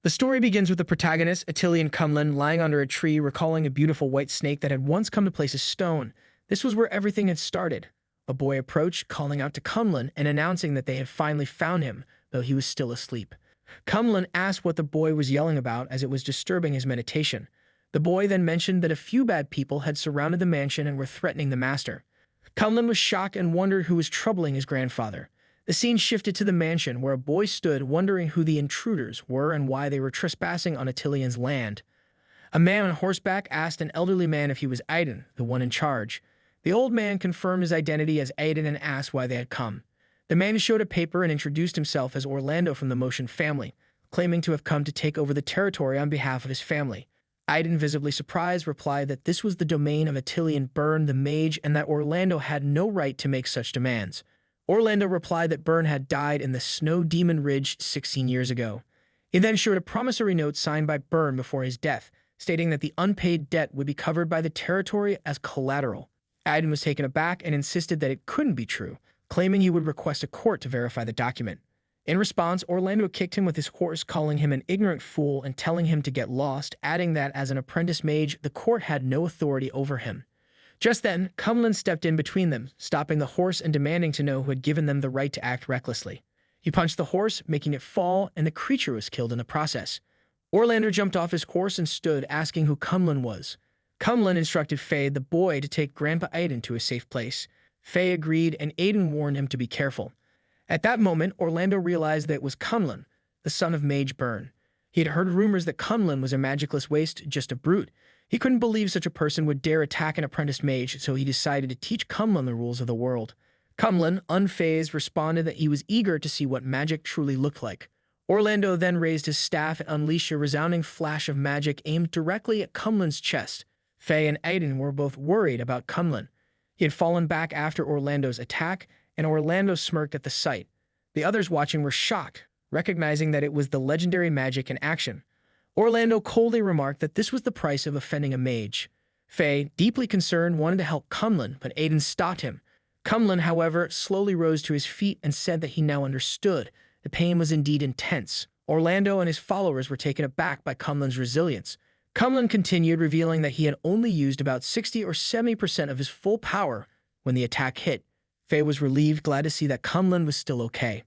The story begins with the protagonist, Attilian Cumlin, lying under a tree recalling a beautiful white snake that had once come to place a stone. This was where everything had started. A boy approached, calling out to Cumlin and announcing that they had finally found him, though he was still asleep. Cumlin asked what the boy was yelling about as it was disturbing his meditation. The boy then mentioned that a few bad people had surrounded the mansion and were threatening the master. Cumlin was shocked and wondered who was troubling his grandfather. The scene shifted to the mansion, where a boy stood wondering who the intruders were and why they were trespassing on Attilian's land. A man on horseback asked an elderly man if he was Aiden, the one in charge. The old man confirmed his identity as Aiden and asked why they had come. The man showed a paper and introduced himself as Orlando from the Motion family, claiming to have come to take over the territory on behalf of his family. Aiden, visibly surprised, replied that this was the domain of Attilian Byrne the Mage and that Orlando had no right to make such demands. Orlando replied that Byrne had died in the Snow Demon Ridge 16 years ago. He then showed a promissory note signed by Byrne before his death, stating that the unpaid debt would be covered by the territory as collateral. Aiden was taken aback and insisted that it couldn't be true, claiming he would request a court to verify the document. In response, Orlando kicked him with his horse, calling him an ignorant fool and telling him to get lost, adding that as an apprentice mage, the court had no authority over him. Just then, Cumlin stepped in between them, stopping the horse and demanding to know who had given them the right to act recklessly. He punched the horse, making it fall, and the creature was killed in the process. Orlando jumped off his horse and stood, asking who Cumlin was. Cumlin instructed Faye, the boy, to take Grandpa Aiden to a safe place. Faye agreed, and Aiden warned him to be careful. At that moment, Orlando realized that it was Cumlin, the son of Mage Byrne. He had heard rumors that Cumlin was a magicless waste, just a brute. He couldn't believe such a person would dare attack an apprentice mage, so he decided to teach Cumlin the rules of the world. Cumlin, unfazed, responded that he was eager to see what magic truly looked like. Orlando then raised his staff and unleashed a resounding flash of magic aimed directly at Cumlin's chest. Faye and Aiden were both worried about Cumlin. He had fallen back after Orlando's attack, and Orlando smirked at the sight. The others watching were shocked, recognizing that it was the legendary magic in action. Orlando coldly remarked that this was the price of offending a mage. Faye, deeply concerned, wanted to help Cumlin, but Aiden stopped him. Cumlin, however, slowly rose to his feet and said that he now understood. The pain was indeed intense. Orlando and his followers were taken aback by Cumlin's resilience. Cumlin continued, revealing that he had only used about 60 or 70% of his full power when the attack hit. Faye was relieved, glad to see that Cumlin was still okay.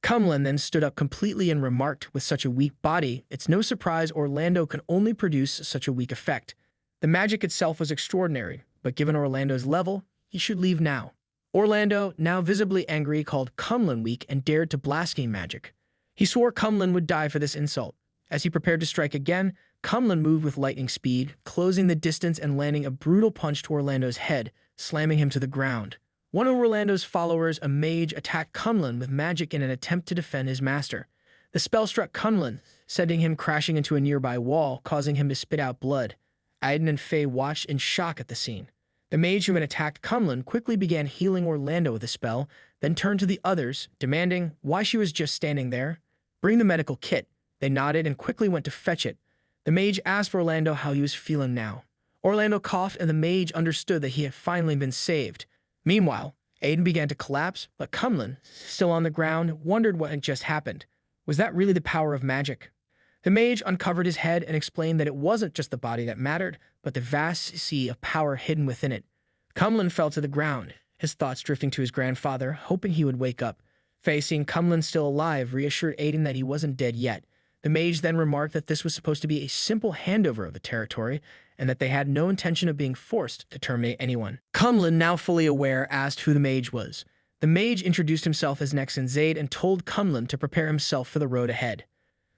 Cumlin then stood up completely and remarked, with such a weak body, it's no surprise Orlando could only produce such a weak effect. The magic itself was extraordinary, but given Orlando's level, he should leave now. Orlando, now visibly angry, called Cumlin weak and dared to blaspheme magic. He swore Cumlin would die for this insult. As he prepared to strike again, Cumlin moved with lightning speed, closing the distance and landing a brutal punch to Orlando's head, slamming him to the ground. One of Orlando's followers, a mage, attacked Cumlin with magic in an attempt to defend his master. The spell struck Cumlin, sending him crashing into a nearby wall, causing him to spit out blood. Aiden and Faye watched in shock at the scene. The mage who had attacked Cumlin quickly began healing Orlando with a spell, then turned to the others, demanding why she was just standing there. Bring the medical kit. They nodded and quickly went to fetch it. The mage asked Orlando how he was feeling now. Orlando coughed, and the mage understood that he had finally been saved. Meanwhile, Aiden began to collapse, but Cumlin, still on the ground, wondered what had just happened. Was that really the power of magic? The mage uncovered his head and explained that it wasn't just the body that mattered, but the vast sea of power hidden within it. Cumlin fell to the ground, his thoughts drifting to his grandfather, hoping he would wake up. Faye, seeing Cumlin still alive, reassured Aiden that he wasn't dead yet. The mage then remarked that this was supposed to be a simple handover of the territory, and that they had no intention of being forced to terminate anyone. Cumlin, now fully aware, asked who the mage was. The mage introduced himself as Nexon Zaid and told Cumlin to prepare himself for the road ahead.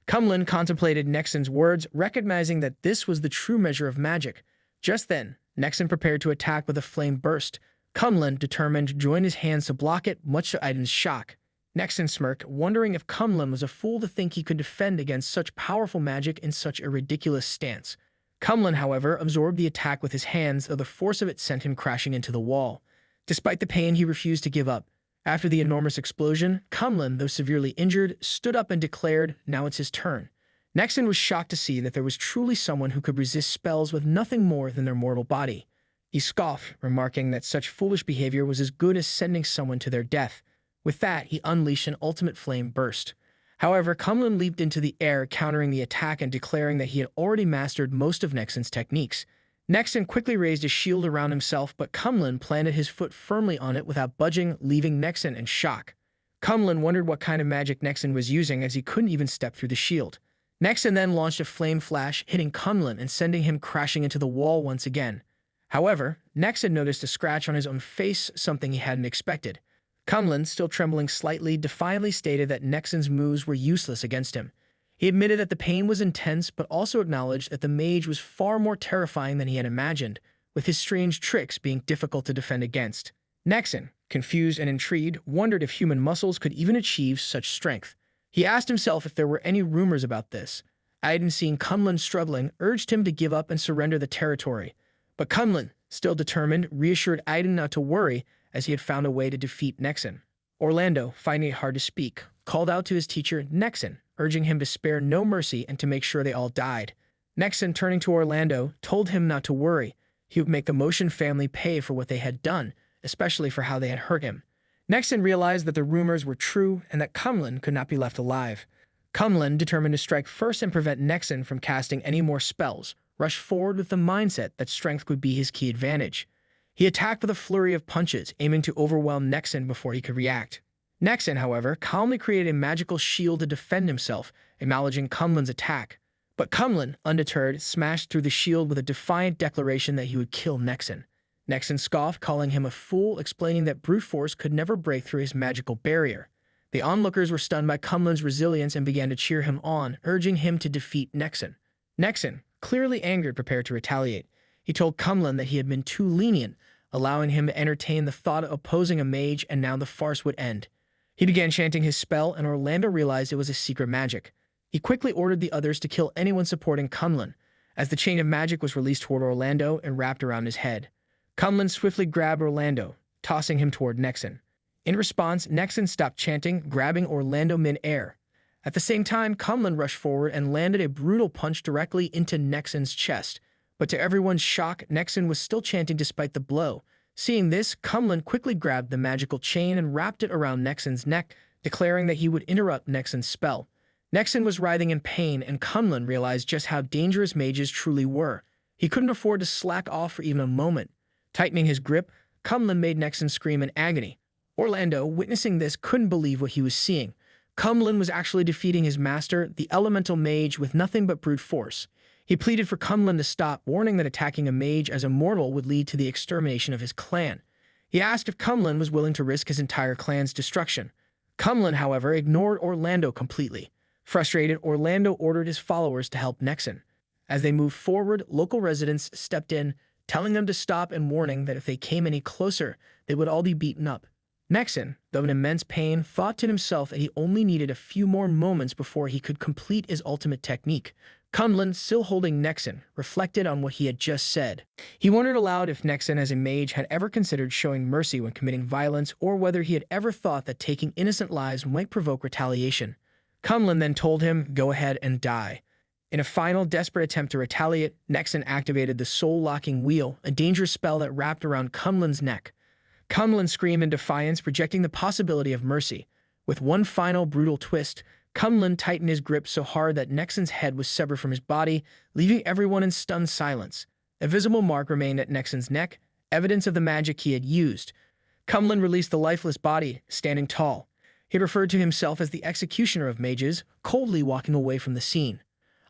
Cumlin contemplated Nexon's words, recognizing that this was the true measure of magic. Just then, Nexon prepared to attack with a flame burst. Cumlin, determined, joined his hands to block it, much to Aiden's shock. Nexon smirked, wondering if Cumlin was a fool to think he could defend against such powerful magic in such a ridiculous stance. Cumlin, however, absorbed the attack with his hands, though the force of it sent him crashing into the wall. Despite the pain, he refused to give up. After the enormous explosion, Cumlin, though severely injured, stood up and declared, now it's his turn. Nexon was shocked to see that there was truly someone who could resist spells with nothing more than their mortal body. He scoffed, remarking that such foolish behavior was as good as sending someone to their death. With that, he unleashed an ultimate flame burst. However, Kumlin leaped into the air, countering the attack and declaring that he had already mastered most of Nexon's techniques. Nexon quickly raised a shield around himself, but Kumlin planted his foot firmly on it without budging, leaving Nexon in shock. Kumlin wondered what kind of magic Nexon was using, as he couldn't even step through the shield. Nexon then launched a flame flash, hitting Kumlin and sending him crashing into the wall once again. However, Nexon noticed a scratch on his own face, something he hadn't expected. Kumlin, still trembling slightly, defiantly stated that Nexon's moves were useless against him. He admitted that the pain was intense, but also acknowledged that the mage was far more terrifying than he had imagined, with his strange tricks being difficult to defend against. Nexon, confused and intrigued, wondered if human muscles could even achieve such strength. He asked himself if there were any rumors about this. Aiden, seeing Kumlin struggling, urged him to give up and surrender the territory. But Kumlin, still determined, reassured Aiden not to worry, as he had found a way to defeat Nexon. Orlando, finding it hard to speak, called out to his teacher, Nexon, urging him to spare no mercy and to make sure they all died. Nexon, turning to Orlando, told him not to worry. He would make the Motion family pay for what they had done, especially for how they had hurt him. Nexon realized that the rumors were true and that Kumlin could not be left alive. Kumlin, determined to strike first and prevent Nexon from casting any more spells, rushed forward with the mindset that strength would be his key advantage. He attacked with a flurry of punches, aiming to overwhelm Nexon before he could react. Nexon, however, calmly created a magical shield to defend himself, acknowledging Kumlin's attack. But Kumlin, undeterred, smashed through the shield with a defiant declaration that he would kill Nexon. Nexon scoffed, calling him a fool, explaining that brute force could never break through his magical barrier. The onlookers were stunned by Kumlin's resilience and began to cheer him on, urging him to defeat Nexon. Nexon, clearly angered, prepared to retaliate. He told Kumlin that he had been too lenient, allowing him to entertain the thought of opposing a mage, and now the farce would end. He began chanting his spell, and Orlando realized it was a secret magic. He quickly ordered the others to kill anyone supporting Kumlin, as the chain of magic was released toward Orlando and wrapped around his head. Kumlin swiftly grabbed Orlando, tossing him toward Nexon. In response, Nexon stopped chanting, grabbing Orlando mid-air. At the same time, Kumlin rushed forward and landed a brutal punch directly into Nexon's chest. But to everyone's shock, Nexon was still chanting despite the blow. Seeing this, Kumlin quickly grabbed the magical chain and wrapped it around Nexon's neck, declaring that he would interrupt Nexon's spell. Nexon was writhing in pain, and Kumlin realized just how dangerous mages truly were. He couldn't afford to slack off for even a moment. Tightening his grip, Kumlin made Nexon scream in agony. Orlando, witnessing this, couldn't believe what he was seeing. Kumlin was actually defeating his master, the elemental mage, with nothing but brute force. He pleaded for Kumlin to stop, warning that attacking a mage as a mortal would lead to the extermination of his clan. He asked if Kumlin was willing to risk his entire clan's destruction. Kumlin, however, ignored Orlando completely. Frustrated, Orlando ordered his followers to help Nexon. As they moved forward, local residents stepped in, telling them to stop and warning that if they came any closer, they would all be beaten up. Nexon, though in immense pain, thought to himself that he only needed a few more moments before he could complete his ultimate technique. Kumlin, still holding Nexon, reflected on what he had just said. He wondered aloud if Nexon as a mage had ever considered showing mercy when committing violence, or whether he had ever thought that taking innocent lives might provoke retaliation. Kumlin then told him, "Go ahead and die." In a final, desperate attempt to retaliate, Nexon activated the soul-locking wheel, a dangerous spell that wrapped around Kumlin's neck. Kumlin screamed in defiance, rejecting the possibility of mercy. With one final brutal twist, Kumlin tightened his grip so hard that Nexon's head was severed from his body, leaving everyone in stunned silence. A visible mark remained at Nexon's neck, evidence of the magic he had used. Kumlin released the lifeless body, standing tall. He referred to himself as the executioner of mages, coldly walking away from the scene.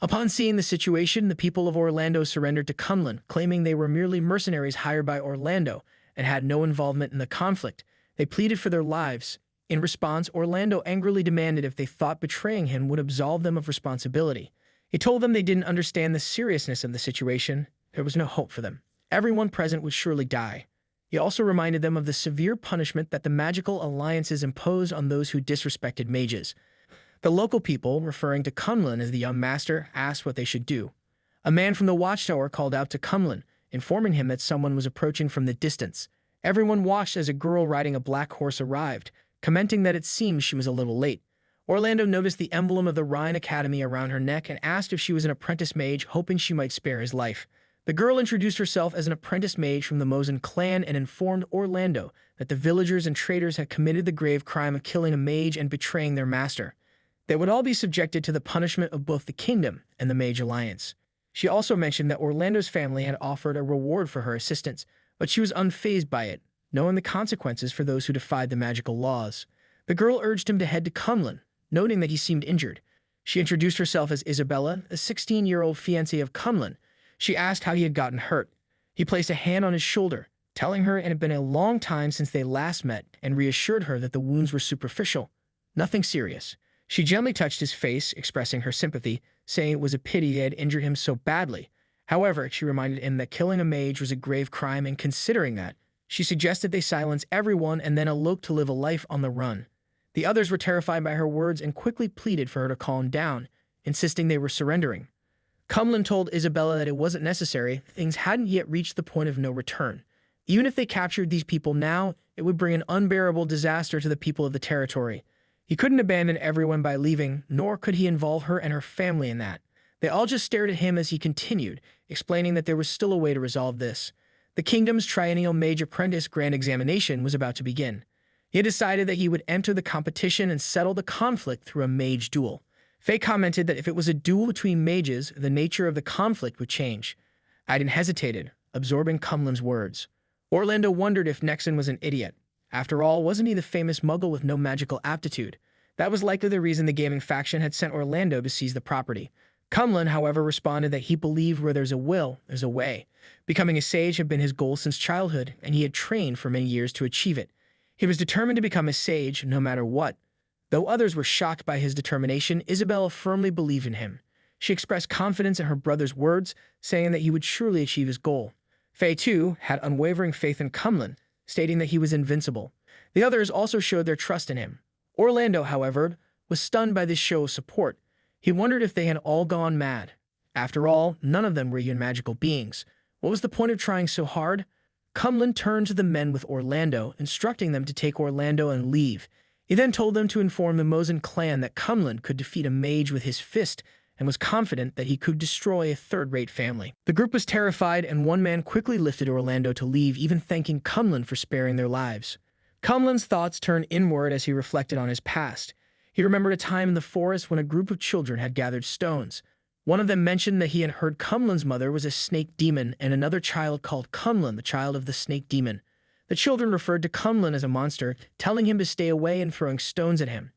Upon seeing the situation, the people of Orlando surrendered to Kumlin, claiming they were merely mercenaries hired by Orlando and had no involvement in the conflict. They pleaded for their lives. In response, Orlando angrily demanded if they thought betraying him would absolve them of responsibility. He told them they didn't understand the seriousness of the situation. There was no hope for them. Everyone present would surely die. He also reminded them of the severe punishment that the magical alliances imposed on those who disrespected mages. The local people, referring to Kumlin as the young master, asked what they should do. A man from the watchtower called out to Kumlin, informing him that someone was approaching from the distance. Everyone watched as a girl riding a black horse arrived, commenting that it seemed she was a little late. Orlando noticed the emblem of the Rhine Academy around her neck and asked if she was an apprentice mage, hoping she might spare his life. The girl introduced herself as an apprentice mage from the Mosin clan and informed Orlando that the villagers and traders had committed the grave crime of killing a mage and betraying their master. They would all be subjected to the punishment of both the kingdom and the Mage Alliance. She also mentioned that Orlando's family had offered a reward for her assistance, but she was unfazed by it, knowing the consequences for those who defied the magical laws. The girl urged him to head to Kunlun, noting that he seemed injured. She introduced herself as Isabella, a 16-year-old fiancée of Kunlun. She asked how he had gotten hurt. He placed a hand on his shoulder, telling her it had been a long time since they last met, and reassured her that the wounds were superficial, nothing serious. She gently touched his face, expressing her sympathy, saying it was a pity they had injured him so badly. However, she reminded him that killing a mage was a grave crime, and considering that, she suggested they silence everyone and then elope to live a life on the run. The others were terrified by her words and quickly pleaded for her to calm down, insisting they were surrendering. Kunlun told Isabella that it wasn't necessary, things hadn't yet reached the point of no return. Even if they captured these people now, it would bring an unbearable disaster to the people of the territory. He couldn't abandon everyone by leaving, nor could he involve her and her family in that. They all just stared at him as he continued, explaining that there was still a way to resolve this. The kingdom's triennial mage apprentice grand examination was about to begin. He had decided that he would enter the competition and settle the conflict through a mage duel. Faye commented that if it was a duel between mages, the nature of the conflict would change. Aiden hesitated, absorbing Kunlun's words. Orlando wondered if Nexon was an idiot. After all, wasn't he the famous muggle with no magical aptitude? That was likely the reason the gaming faction had sent Orlando to seize the property. Kunlun, however, responded that he believed where there's a will, there's a way. Becoming a sage had been his goal since childhood, and he had trained for many years to achieve it. He was determined to become a sage, no matter what. Though others were shocked by his determination, Isabella firmly believed in him. She expressed confidence in her brother's words, saying that he would surely achieve his goal. Faye, too, had unwavering faith in Kunlun, stating that he was invincible. The others also showed their trust in him. Orlando, however, was stunned by this show of support. He wondered if they had all gone mad. After all, none of them were even magical beings. What was the point of trying so hard? Kunlun turned to the men with Orlando, instructing them to take Orlando and leave. He then told them to inform the Mosin clan that Kunlun could defeat a mage with his fist, and was confident that he could destroy a third-rate family. The group was terrified, and one man quickly lifted Orlando to leave, even thanking Kunlun for sparing their lives. Kunlun's thoughts turned inward as he reflected on his past. He remembered a time in the forest when a group of children had gathered stones. One of them mentioned that he had heard Kunlun's mother was a snake demon, and another child called Kunlun the child of the snake demon. The children referred to Kunlun as a monster, telling him to stay away and throwing stones at him.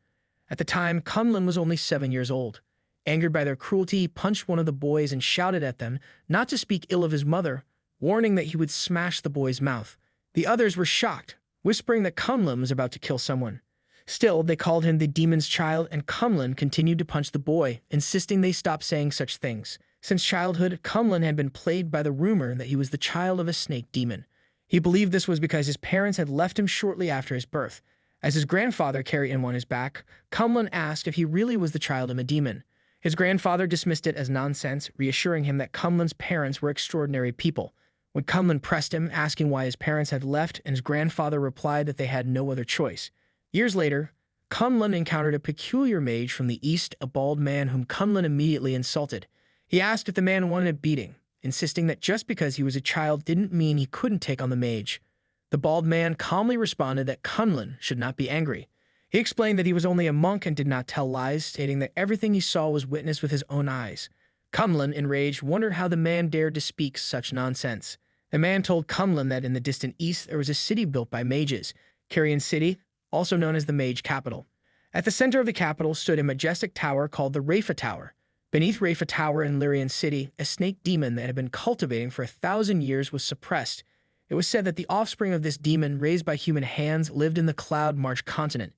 At the time, Kunlun was only 7 years old. Angered by their cruelty, he punched one of the boys and shouted at them not to speak ill of his mother, warning that he would smash the boy's mouth. The others were shocked, whispering that Kunlun was about to kill someone. Still, they called him the demon's child, and Kunlun continued to punch the boy, insisting they stop saying such things. Since childhood, Kunlun had been plagued by the rumor that he was the child of a snake demon. He believed this was because his parents had left him shortly after his birth. As his grandfather carried him on his back, Kunlun asked if he really was the child of a demon. His grandfather dismissed it as nonsense, reassuring him that Kunlun's parents were extraordinary people. When Kunlun pressed him, asking why his parents had left, and his grandfather replied that they had no other choice. Years later, Kunlun encountered a peculiar mage from the east, a bald man whom Kunlun immediately insulted. He asked if the man wanted a beating, insisting that just because he was a child didn't mean he couldn't take on the mage. The bald man calmly responded that Kunlun should not be angry. He explained that he was only a monk and did not tell lies, stating that everything he saw was witnessed with his own eyes. Kunlun, enraged, wondered how the man dared to speak such nonsense. The man told Kunlun that in the distant east there was a city built by mages, Carrion City, also known as the Mage Capital. At the center of the capital stood a majestic tower called the Rafa Tower. Beneath Rafa Tower in Lyrian City, a snake demon that had been cultivating for 1,000 years was suppressed. It was said that the offspring of this demon, raised by human hands, lived in the Cloud March continent.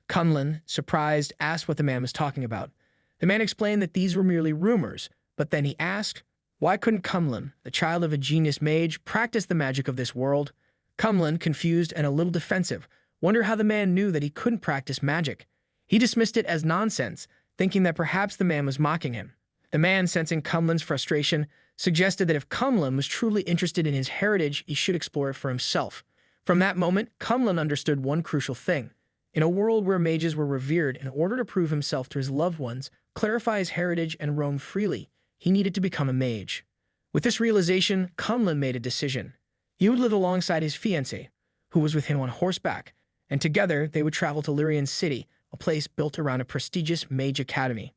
Kunlun, surprised, asked what the man was talking about. The man explained that these were merely rumors, but then he asked, why couldn't Kunlun, the child of a genius mage, practice the magic of this world? Kunlun, confused and a little defensive, wondered how the man knew that he couldn't practice magic. He dismissed it as nonsense, thinking that perhaps the man was mocking him. The man, sensing Kunlun's frustration, suggested that if Kunlun was truly interested in his heritage, he should explore it for himself. From that moment, Kunlun understood one crucial thing. In a world where mages were revered, in order to prove himself to his loved ones, clarify his heritage, and roam freely, he needed to become a mage. With this realization, Kunlun made a decision. He would live alongside his fiancée, who was with him on horseback, and together they would travel to Lyrian City, a place built around a prestigious mage academy.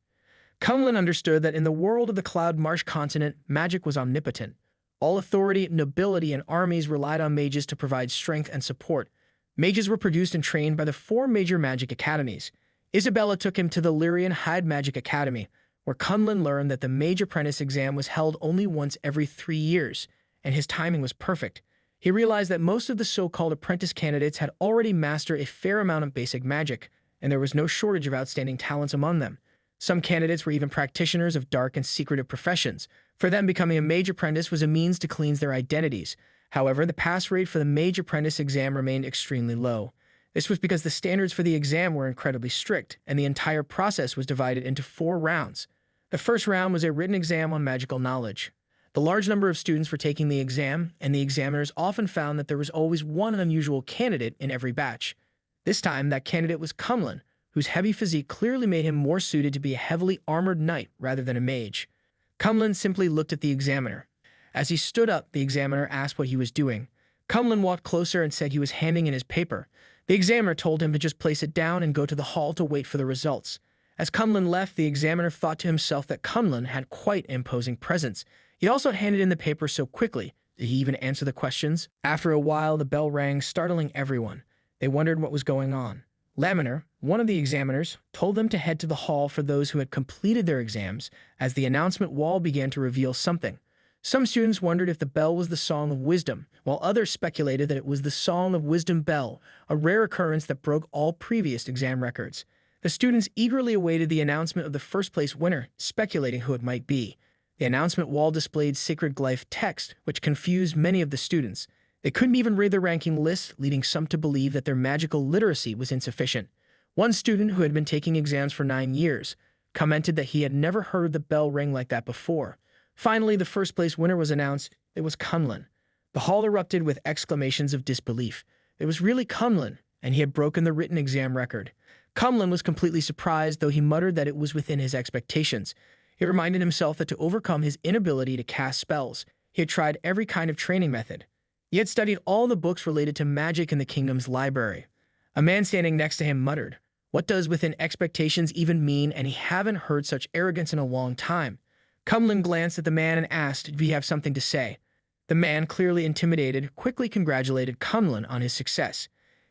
Kunlun understood that in the world of the Cloud Marsh continent, magic was omnipotent. All authority, nobility, and armies relied on mages to provide strength and support. Mages were produced and trained by the four major magic academies. Isabella took him to the Lyrian Hyde Magic Academy, where Kunlun learned that the Mage Apprentice exam was held only once every 3 years, and his timing was perfect. He realized that most of the so-called apprentice candidates had already mastered a fair amount of basic magic, and there was no shortage of outstanding talents among them. Some candidates were even practitioners of dark and secretive professions. For them, becoming a Mage Apprentice was a means to cleanse their identities. However, the pass rate for the Mage Apprentice exam remained extremely low. This was because the standards for the exam were incredibly strict, and the entire process was divided into 4 rounds. The first round was a written exam on magical knowledge. The large number of students were taking the exam, and the examiners often found that there was always one unusual candidate in every batch. This time, that candidate was Kunlun, whose heavy physique clearly made him more suited to be a heavily armored knight rather than a mage. Kunlun simply looked at the examiner. As he stood up, the examiner asked what he was doing. Kunlun walked closer and said he was handing in his paper. The examiner told him to just place it down and go to the hall to wait for the results. As Kunlun left, the examiner thought to himself that Kunlun had quite an imposing presence. He also handed in the paper so quickly. Did he even answer the questions? After a while, the bell rang, startling everyone. They wondered what was going on. Laminar, one of the examiners, told them to head to the hall for those who had completed their exams, as the announcement wall began to reveal something. Some students wondered if the bell was the Song of Wisdom, while others speculated that it was the Song of Wisdom Bell, a rare occurrence that broke all previous exam records. The students eagerly awaited the announcement of the first-place winner, speculating who it might be. The announcement wall displayed sacred glyph text, which confused many of the students. They couldn't even read the ranking list, leading some to believe that their magical literacy was insufficient. One student, who had been taking exams for 9 years, commented that he had never heard the bell ring like that before. Finally, the first-place winner was announced. It was Kunlun. The hall erupted with exclamations of disbelief. It was really Kunlun, and he had broken the written exam record. Kunlun was completely surprised, though he muttered that it was within his expectations. He reminded himself that to overcome his inability to cast spells, he had tried every kind of training method. He had studied all the books related to magic in the kingdom's library. A man standing next to him muttered, "What does within expectations even mean?" And he haven't heard such arrogance in a long time. Kunlun glanced at the man and asked, "Do you have something to say?" The man, clearly intimidated, quickly congratulated Kunlun on his success.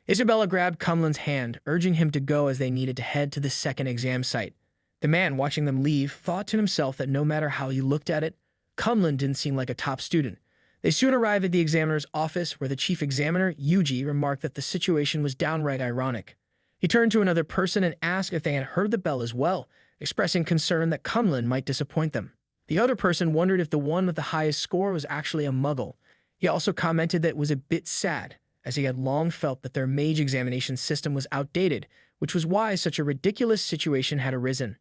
Isabella grabbed Kunlun's hand, urging him to go as they needed to head to the second exam site. The man, watching them leave, thought to himself that no matter how he looked at it, Kunlun didn't seem like a top student. They soon arrived at the examiner's office, where the chief examiner, Yuji, remarked that the situation was downright ironic. He turned to another person and asked if they had heard the bell as well, expressing concern that Kunlun might disappoint them. The other person wondered if the one with the highest score was actually a muggle. He also commented that it was a bit sad, as he had long felt that their mage examination system was outdated, which was why such a ridiculous situation had arisen.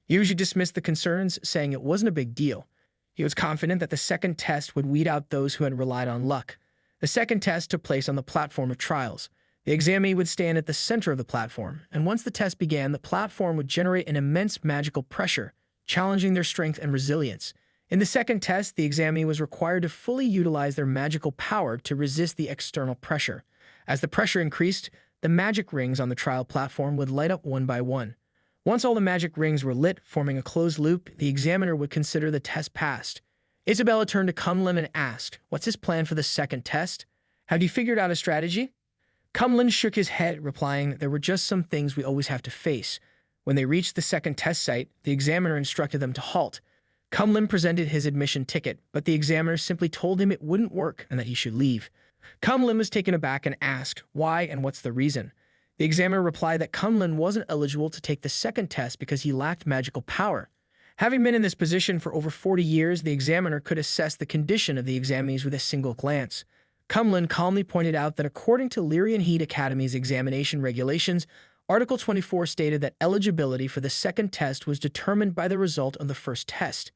Yuji dismissed the concerns, saying it wasn't a big deal. He was confident that the second test would weed out those who had relied on luck. The second test took place on the platform of trials. The examinee would stand at the center of the platform, and once the test began, the platform would generate an immense magical pressure, challenging their strength and resilience. In the second test, the examinee was required to fully utilize their magical power to resist the external pressure. As the pressure increased, the magic rings on the trial platform would light up one by one. Once all the magic rings were lit, forming a closed loop, the examiner would consider the test passed. Isabella turned to Kunlun and asked, "What's his plan for the second test? Have you figured out a strategy?" Kunlun shook his head, replying that there were just some things we always have to face. When they reached the second test site, the examiner instructed them to halt. Kunlun presented his admission ticket, but the examiner simply told him it wouldn't work and that he should leave. Kunlun was taken aback and asked, "Why and what's the reason?" The examiner replied that Kunlun wasn't eligible to take the second test because he lacked magical power. Having been in this position for over 40 years, the examiner could assess the condition of the examinees with a single glance. Kunlun calmly pointed out that according to Lyrian Heat Academy's examination regulations, Article 24 stated that eligibility for the second test was determined by the result of the first test.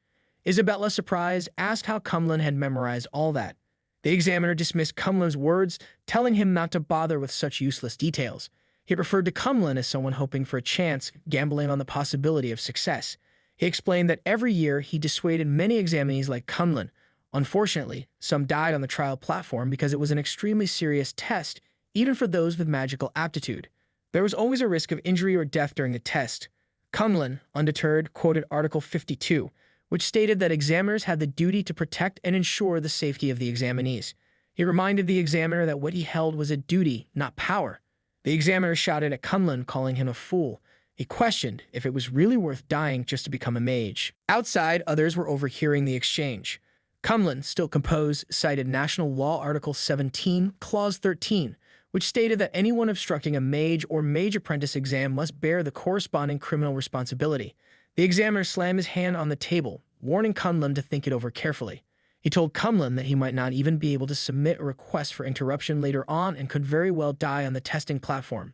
Isabella, surprised, asked how Kunlun had memorized all that. The examiner dismissed Kunlun's words, telling him not to bother with such useless details. He referred to Kunlun as someone hoping for a chance, gambling on the possibility of success. He explained that every year he dissuaded many examinees like Kunlun. Unfortunately, some died on the trial platform because it was an extremely serious test, even for those with magical aptitude. There was always a risk of injury or death during the test. Kunlun, undeterred, quoted Article 52, which stated that examiners had the duty to protect and ensure the safety of the examinees. He reminded the examiner that what he held was a duty, not power. The examiner shouted at Kunlun, calling him a fool. He questioned if it was really worth dying just to become a mage. Outside, others were overhearing the exchange. Kunlun, still composed, cited National Law Article 17, Clause 13, which stated that anyone obstructing a mage or mage apprentice exam must bear the corresponding criminal responsibility. The examiner slammed his hand on the table, warning Kunlun to think it over carefully. He told Kunlun that he might not even be able to submit a request for interruption later on and could very well die on the testing platform.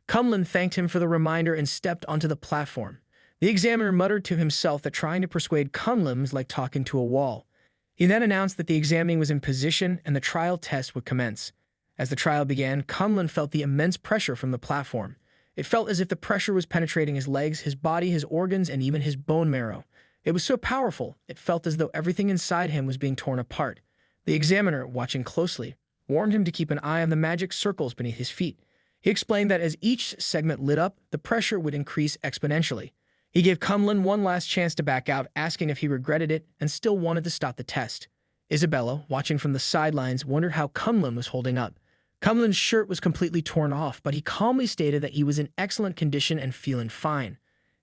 Kunlun thanked him for the reminder and stepped onto the platform. The examiner muttered to himself that trying to persuade Kunlun was like talking to a wall. He then announced that the examining was in position and the trial test would commence. As the trial began, Kunlun felt the immense pressure from the platform. It felt as if the pressure was penetrating his legs, his body, his organs, and even his bone marrow. It was so powerful, it felt as though everything inside him was being torn apart. The examiner, watching closely, warned him to keep an eye on the magic circles beneath his feet. He explained that as each segment lit up, the pressure would increase exponentially. He gave Kunlun one last chance to back out, asking if he regretted it and still wanted to stop the test. Isabella, watching from the sidelines, wondered how Kunlun was holding up. Kunlun's shirt was completely torn off, but he calmly stated that he was in excellent condition and feeling fine.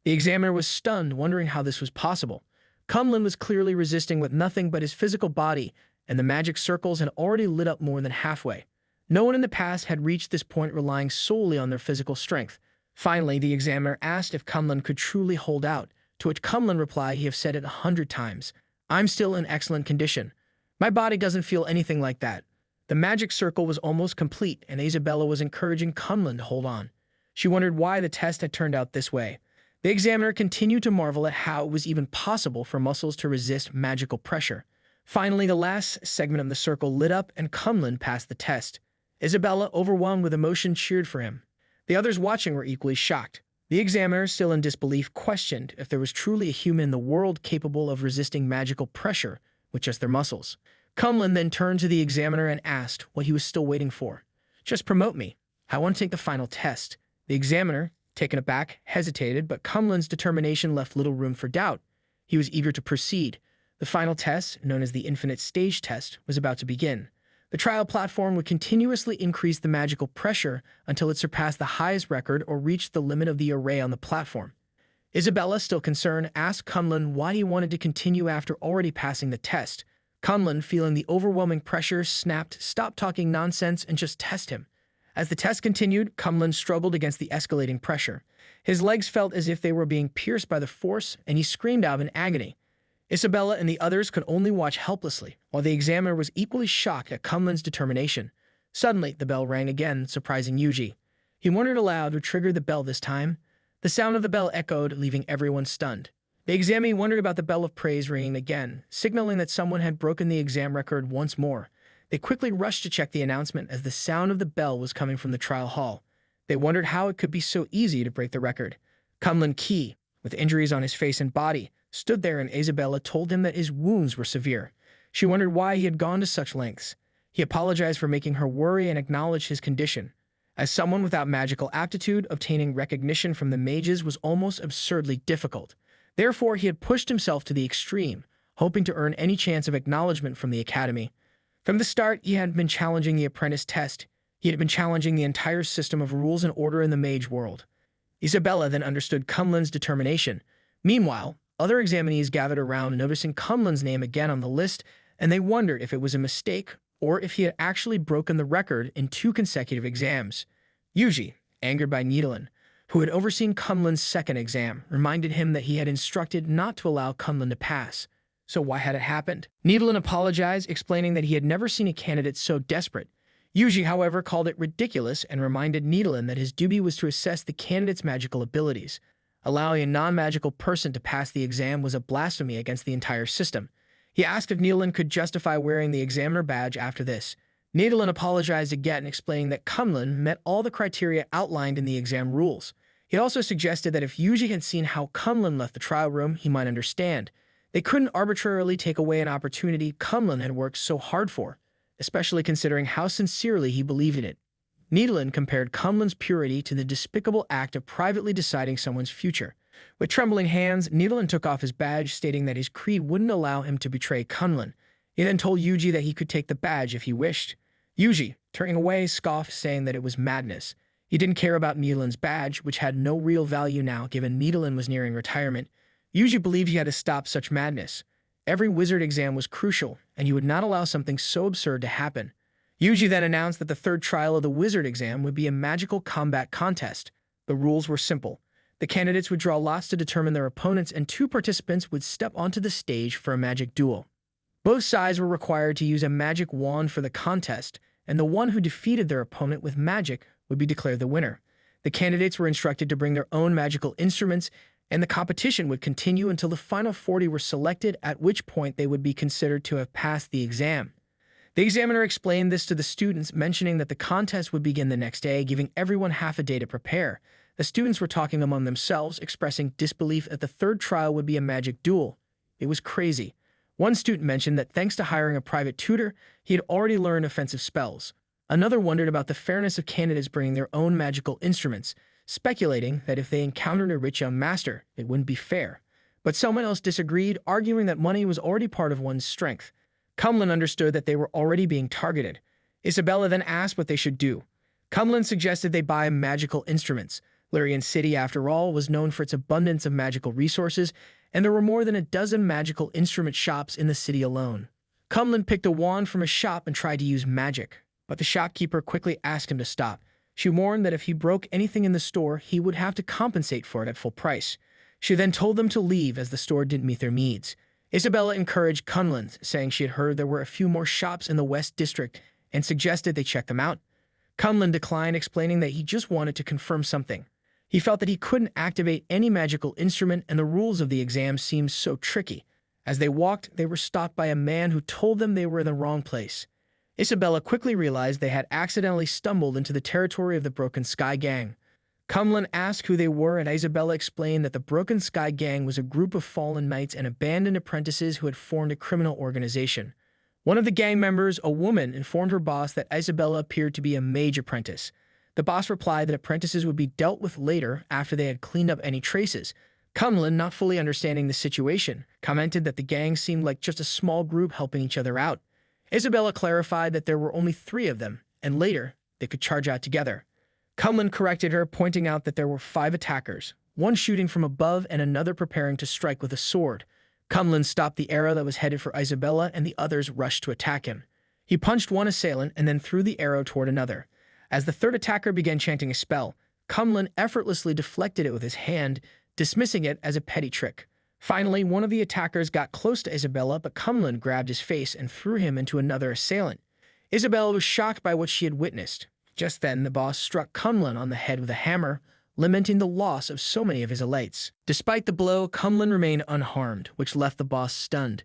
The examiner was stunned, wondering how this was possible. Kunlun was clearly resisting with nothing but his physical body, and the magic circles had already lit up more than halfway. No one in the past had reached this point relying solely on their physical strength. Finally, the examiner asked if Kunlun could truly hold out, to which Kunlun replied he have said it 100 times. "I'm still in excellent condition. My body doesn't feel anything like that." The magic circle was almost complete, and Isabella was encouraging Kunlun to hold on. She wondered why the test had turned out this way. The examiner continued to marvel at how it was even possible for muscles to resist magical pressure. Finally, the last segment of the circle lit up, and Kunlun passed the test. Isabella, overwhelmed with emotion, cheered for him. The others watching were equally shocked. The examiner, still in disbelief, questioned if there was truly a human in the world capable of resisting magical pressure with just their muscles. Kunlun then turned to the examiner and asked what he was still waiting for. "Just promote me. I want to take the final test." The examiner, taken aback, hesitated, but Kunlun's determination left little room for doubt. He was eager to proceed. The final test, known as the infinite stage test, was about to begin. The trial platform would continuously increase the magical pressure until it surpassed the highest record or reached the limit of the array on the platform. Isabella, still concerned, asked Kunlun why he wanted to continue after already passing the test. Kunlun, feeling the overwhelming pressure, snapped, "Stop talking nonsense and just test him." As the test continued, Kunlun struggled against the escalating pressure. His legs felt as if they were being pierced by the force, and he screamed out in agony. Isabella and the others could only watch helplessly, while the examiner was equally shocked at Kunlun's determination. Suddenly, the bell rang again, surprising Yuji. He wondered aloud who triggered the bell this time. The sound of the bell echoed, leaving everyone stunned. The examinee wondered about the bell of praise ringing again, signaling that someone had broken the exam record once more. They quickly rushed to check the announcement as the sound of the bell was coming from the trial hall. They wondered how it could be so easy to break the record. Kunlun Ki, with injuries on his face and body, stood there, and Isabella told him that his wounds were severe. She wondered why he had gone to such lengths. He apologized for making her worry and acknowledged his condition. As someone without magical aptitude, obtaining recognition from the mages was almost absurdly difficult. Therefore, he had pushed himself to the extreme, hoping to earn any chance of acknowledgement from the academy. From the start, he had been challenging the apprentice test. He had been challenging the entire system of rules and order in the mage world. Isabella then understood Kunlun's determination. Meanwhile, other examinees gathered around, noticing Kunlun's name again on the list, and they wondered if it was a mistake or if he had actually broken the record in 2 consecutive exams. Yuji, angered by Nidolan, who had overseen Kunlun's second exam, reminded him that he had instructed not to allow Kunlun to pass. So why had it happened? Nidolan apologized, explaining that he had never seen a candidate so desperate. Yuji, however, called it ridiculous and reminded Nidolan that his duty was to assess the candidate's magical abilities. Allowing a non-magical person to pass the exam was a blasphemy against the entire system. He asked if Nidolan could justify wearing the examiner badge after this. Nidolan apologized again, explaining that Kunlun met all the criteria outlined in the exam rules. He also suggested that if Yuji had seen how Kunlun left the trial room, he might understand. They couldn't arbitrarily take away an opportunity Kunlun had worked so hard for, especially considering how sincerely he believed in it. Nidalee compared Kunlun's purity to the despicable act of privately deciding someone's future. With trembling hands, Nidalee took off his badge, stating that his creed wouldn't allow him to betray Kunlun. He then told Yuji that he could take the badge if he wished. Yuji, turning away, scoffed, saying that it was madness. He didn't care about Nidalee's badge, which had no real value now given Nidalee was nearing retirement. Yuji believed he had to stop such madness. Every wizard exam was crucial, and he would not allow something so absurd to happen. Yuji then announced that the third trial of the wizard exam would be a magical combat contest. The rules were simple. The candidates would draw lots to determine their opponents, and 2 participants would step onto the stage for a magic duel. Both sides were required to use a magic wand for the contest, and the one who defeated their opponent with magic would be declared the winner. The candidates were instructed to bring their own magical instruments, and the competition would continue until the final 40 were selected, at which point they would be considered to have passed the exam. The examiner explained this to the students, mentioning that the contest would begin the next day, giving everyone half a day to prepare. The students were talking among themselves, expressing disbelief that the third trial would be a magic duel. It was crazy. One student mentioned that thanks to hiring a private tutor, he had already learned offensive spells. Another wondered about the fairness of candidates bringing their own magical instruments, speculating that if they encountered a rich young master, it wouldn't be fair. But someone else disagreed, arguing that money was already part of one's strength. Kunlun understood that they were already being targeted. Isabella then asked what they should do. Kunlun suggested they buy magical instruments. Lyrian City, after all, was known for its abundance of magical resources, and there were more than a dozen magical instrument shops in the city alone. Kunlun picked a wand from a shop and tried to use magic, but the shopkeeper quickly asked him to stop. She warned that if he broke anything in the store, he would have to compensate for it at full price. She then told them to leave as the store didn't meet their needs. Isabella encouraged Kunlun, saying she had heard there were a few more shops in the West District and suggested they check them out. Kunlun declined, explaining that he just wanted to confirm something. He felt that he couldn't activate any magical instrument, and the rules of the exam seemed so tricky. As they walked, they were stopped by a man who told them they were in the wrong place. Isabella quickly realized they had accidentally stumbled into the territory of the Broken Sky Gang. Kunlun asked who they were, and Isabella explained that the Broken Sky Gang was a group of fallen knights and abandoned apprentices who had formed a criminal organization. One of the gang members, a woman, informed her boss that Isabella appeared to be a mage apprentice. The boss replied that apprentices would be dealt with later after they had cleaned up any traces. Kunlun, not fully understanding the situation, commented that the gang seemed like just a small group helping each other out. Isabella clarified that there were only 3 of them, and later they could charge out together. Kunlun corrected her, pointing out that there were 5 attackers, one shooting from above and another preparing to strike with a sword. Kunlun stopped the arrow that was headed for Isabella, and the others rushed to attack him. He punched one assailant and then threw the arrow toward another. As the third attacker began chanting a spell, Kunlun effortlessly deflected it with his hand, dismissing it as a petty trick. Finally, one of the attackers got close to Isabella, but Kunlun grabbed his face and threw him into another assailant. Isabella was shocked by what she had witnessed. Just then, the boss struck Kunlun on the head with a hammer, lamenting the loss of so many of his elites. Despite the blow, Kunlun remained unharmed, which left the boss stunned.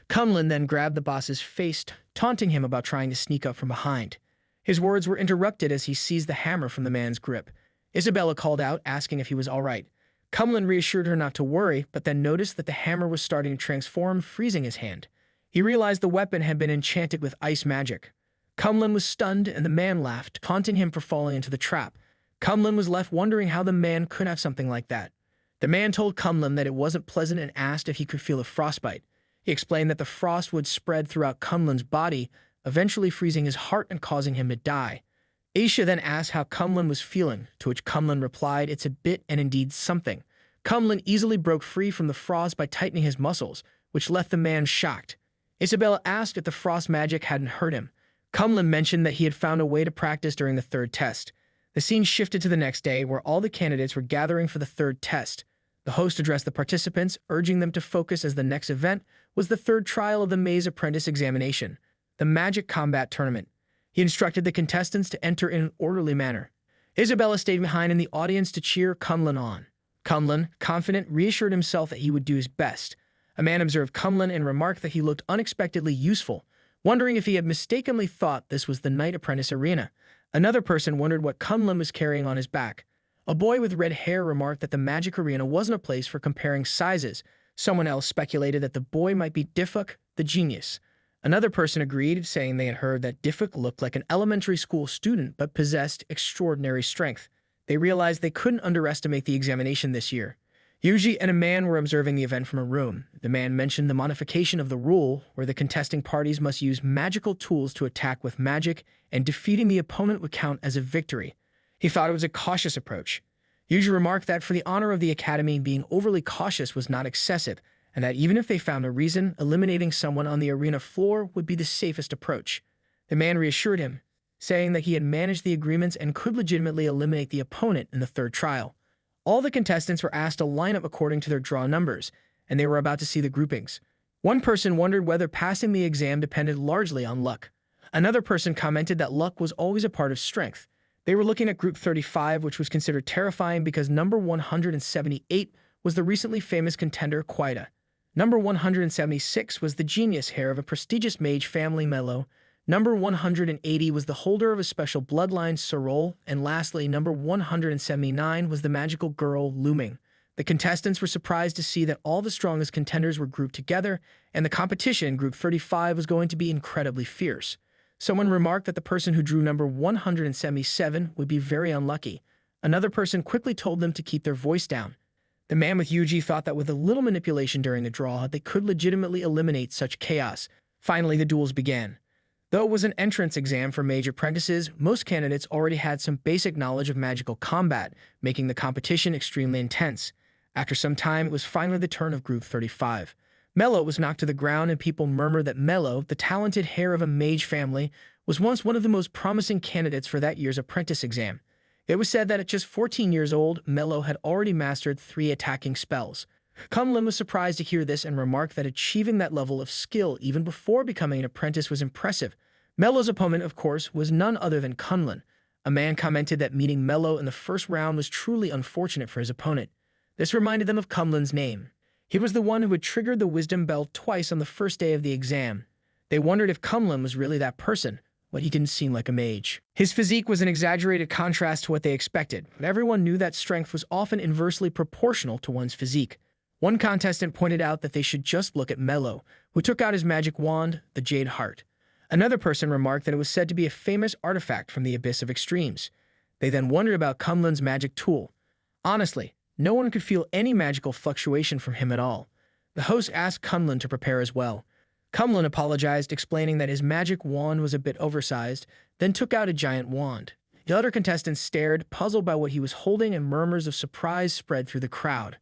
Kunlun then grabbed the boss's face, taunting him about trying to sneak up from behind. His words were interrupted as he seized the hammer from the man's grip. Isabella called out, asking if he was all right. Kunlun reassured her not to worry, but then noticed that the hammer was starting to transform, freezing his hand. He realized the weapon had been enchanted with ice magic. Kunlun was stunned, and the man laughed, taunting him for falling into the trap. Kunlun was left wondering how the man could have something like that. The man told Kunlun that it wasn't pleasant and asked if he could feel a frostbite. He explained that the frost would spread throughout Kunlun's body, eventually freezing his heart and causing him to die. Aisha then asked how Kunlun was feeling, to which Kunlun replied, "It's a bit and indeed something." Kunlun easily broke free from the frost by tightening his muscles, which left the man shocked. Isabella asked if the frost magic hadn't hurt him. Kunlun mentioned that he had found a way to practice during the third test. The scene shifted to the next day, where all the candidates were gathering for the third test. The host addressed the participants, urging them to focus as the next event was the third trial of the Mage Apprentice examination, the Magic Combat Tournament. He instructed the contestants to enter in an orderly manner. Isabella stayed behind in the audience to cheer Kunlun on. Kunlun, confident, reassured himself that he would do his best. A man observed Kunlun and remarked that he looked unexpectedly useful, wondering if he had mistakenly thought this was the Knight Apprentice arena. Another person wondered what Kunlun was carrying on his back. A boy with red hair remarked that the magic arena wasn't a place for comparing sizes. Someone else speculated that the boy might be Diffuk, the genius. Another person agreed, saying they had heard that Diffik looked like an elementary school student but possessed extraordinary strength. They realized they couldn't underestimate the examination this year. Yuji and a man were observing the event from a room. The man mentioned the modification of the rule, where the contesting parties must use magical tools to attack with magic, and defeating the opponent would count as a victory. He thought it was a cautious approach. Yuji remarked that for the honor of the academy, being overly cautious was not excessive, and that even if they found a reason, eliminating someone on the arena floor would be the safest approach. The man reassured him, saying that he had managed the agreements and could legitimately eliminate the opponent in the third trial. All the contestants were asked to line up according to their draw numbers, and they were about to see the groupings. One person wondered whether passing the exam depended largely on luck. Another person commented that luck was always a part of strength. They were looking at Group 35, which was considered terrifying because number 178 was the recently famous contender Quaida. Number 176 was the genius heir of a prestigious mage family Mello. Number 180 was the holder of a special bloodline Sorol, and lastly, number 179 was the magical girl Luming. The contestants were surprised to see that all the strongest contenders were grouped together, and the competition in Group 35 was going to be incredibly fierce. Someone remarked that the person who drew number 177 would be very unlucky. Another person quickly told them to keep their voice down. The man with Yuji thought that with a little manipulation during the draw, they could legitimately eliminate such chaos. Finally, the duels began. Though it was an entrance exam for mage apprentices, most candidates already had some basic knowledge of magical combat, making the competition extremely intense. After some time, it was finally the turn of Group 35. Mello was knocked to the ground, and people murmured that Mello, the talented heir of a mage family, was once one of the most promising candidates for that year's apprentice exam. It was said that at just 14 years old, Mello had already mastered 3 attacking spells. Kunlun was surprised to hear this and remarked that achieving that level of skill even before becoming an apprentice was impressive. Mello's opponent, of course, was none other than Kunlun. A man commented that meeting Mello in the first round was truly unfortunate for his opponent. This reminded them of Kunlun's name. He was the one who had triggered the wisdom bell twice on the first day of the exam. They wondered if Kunlun was really that person, but he didn't seem like a mage. His physique was an exaggerated contrast to what they expected, but everyone knew that strength was often inversely proportional to one's physique. One contestant pointed out that they should just look at Mello, who took out his magic wand, the Jade Heart. Another person remarked that it was said to be a famous artifact from the Abyss of Extremes. They then wondered about Kunlun's magic tool. Honestly, no one could feel any magical fluctuation from him at all. The host asked Kunlun to prepare as well. Kunlun apologized, explaining that his magic wand was a bit oversized, then took out a giant wand. The other contestants stared, puzzled by what he was holding, and murmurs of surprise spread through the crowd.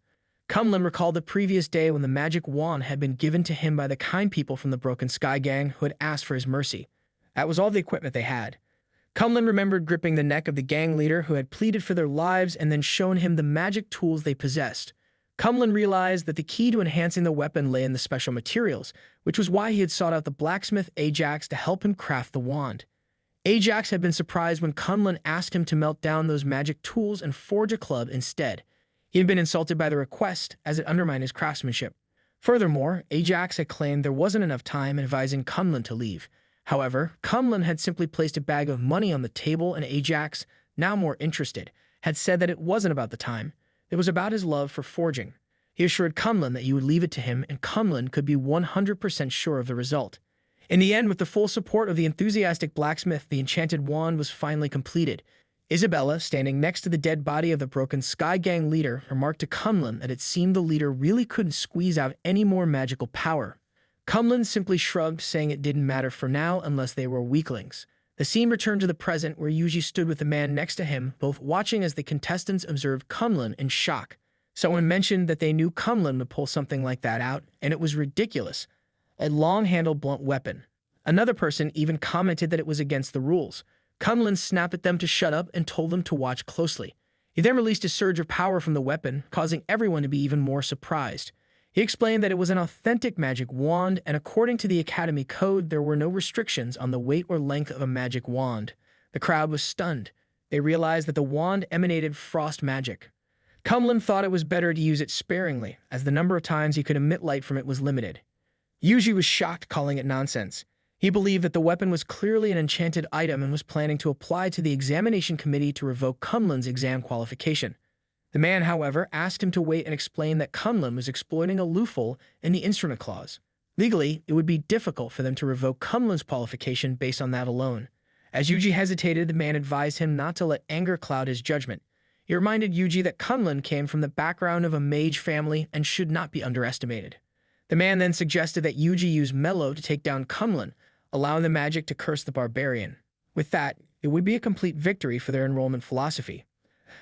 Kunlun recalled the previous day when the magic wand had been given to him by the kind people from the Broken Sky Gang who had asked for his mercy. That was all the equipment they had. Kunlun remembered gripping the neck of the gang leader who had pleaded for their lives and then shown him the magic tools they possessed. Kunlun realized that the key to enhancing the weapon lay in the special materials, which was why he had sought out the blacksmith Ajax to help him craft the wand. Ajax had been surprised when Kunlun asked him to melt down those magic tools and forge a club instead. He had been insulted by the request, as it undermined his craftsmanship. Furthermore, Ajax had claimed there wasn't enough time, advising Kunlun to leave. However, Kunlun had simply placed a bag of money on the table, and Ajax, now more interested, had said that it wasn't about the time. It was about his love for forging. He assured Kunlun that he would leave it to him, and Kunlun could be 100% sure of the result. In the end, with the full support of the enthusiastic blacksmith, the enchanted wand was finally completed. Isabella, standing next to the dead body of the Broken Sky Gang leader, remarked to Kunlun that it seemed the leader really couldn't squeeze out any more magical power. Kunlun simply shrugged, saying it didn't matter for now unless they were weaklings. The scene returned to the present, where Yuji stood with the man next to him, both watching as the contestants observed Kunlun in shock. Someone mentioned that they knew Kunlun would pull something like that out, and it was ridiculous. A long-handled blunt weapon. Another person even commented that it was against the rules. Kunlun snapped at them to shut up and told them to watch closely. He then released a surge of power from the weapon, causing everyone to be even more surprised. He explained that it was an authentic magic wand, and according to the Academy Code, there were no restrictions on the weight or length of a magic wand. The crowd was stunned. They realized that the wand emanated frost magic. Kunlun thought it was better to use it sparingly, as the number of times he could emit light from it was limited. Yuji was shocked, calling it nonsense. He believed that the weapon was clearly an enchanted item and was planning to apply to the examination committee to revoke Kunlun's exam qualification. The man, however, asked him to wait and explained that Kunlun was exploiting a loophole in the instrument clause. Legally, it would be difficult for them to revoke Kunlun's qualification based on that alone. As Yuji hesitated, the man advised him not to let anger cloud his judgment. He reminded Yuji that Kunlun came from the background of a mage family and should not be underestimated. The man then suggested that Yuji use Mello to take down Kunlun, allowing the magic to curse the barbarian. With that, it would be a complete victory for their enrollment philosophy.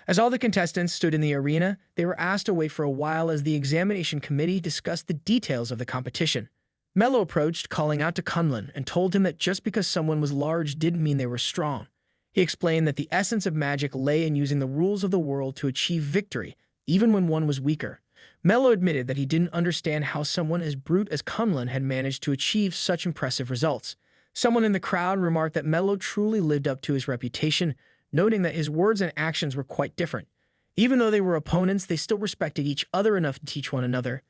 As all the contestants stood in the arena, they were asked to wait for a while as the examination committee discussed the details of the competition. Mello approached, calling out to Kunlun, and told him that just because someone was large didn't mean they were strong. He explained that the essence of magic lay in using the rules of the world to achieve victory, even when one was weaker. Mello admitted that he didn't understand how someone as brute as Kunlun had managed to achieve such impressive results. Someone in the crowd remarked that Mello truly lived up to his reputation, noting that his words and actions were quite different. Even though they were opponents, they still respected each other enough to teach one another.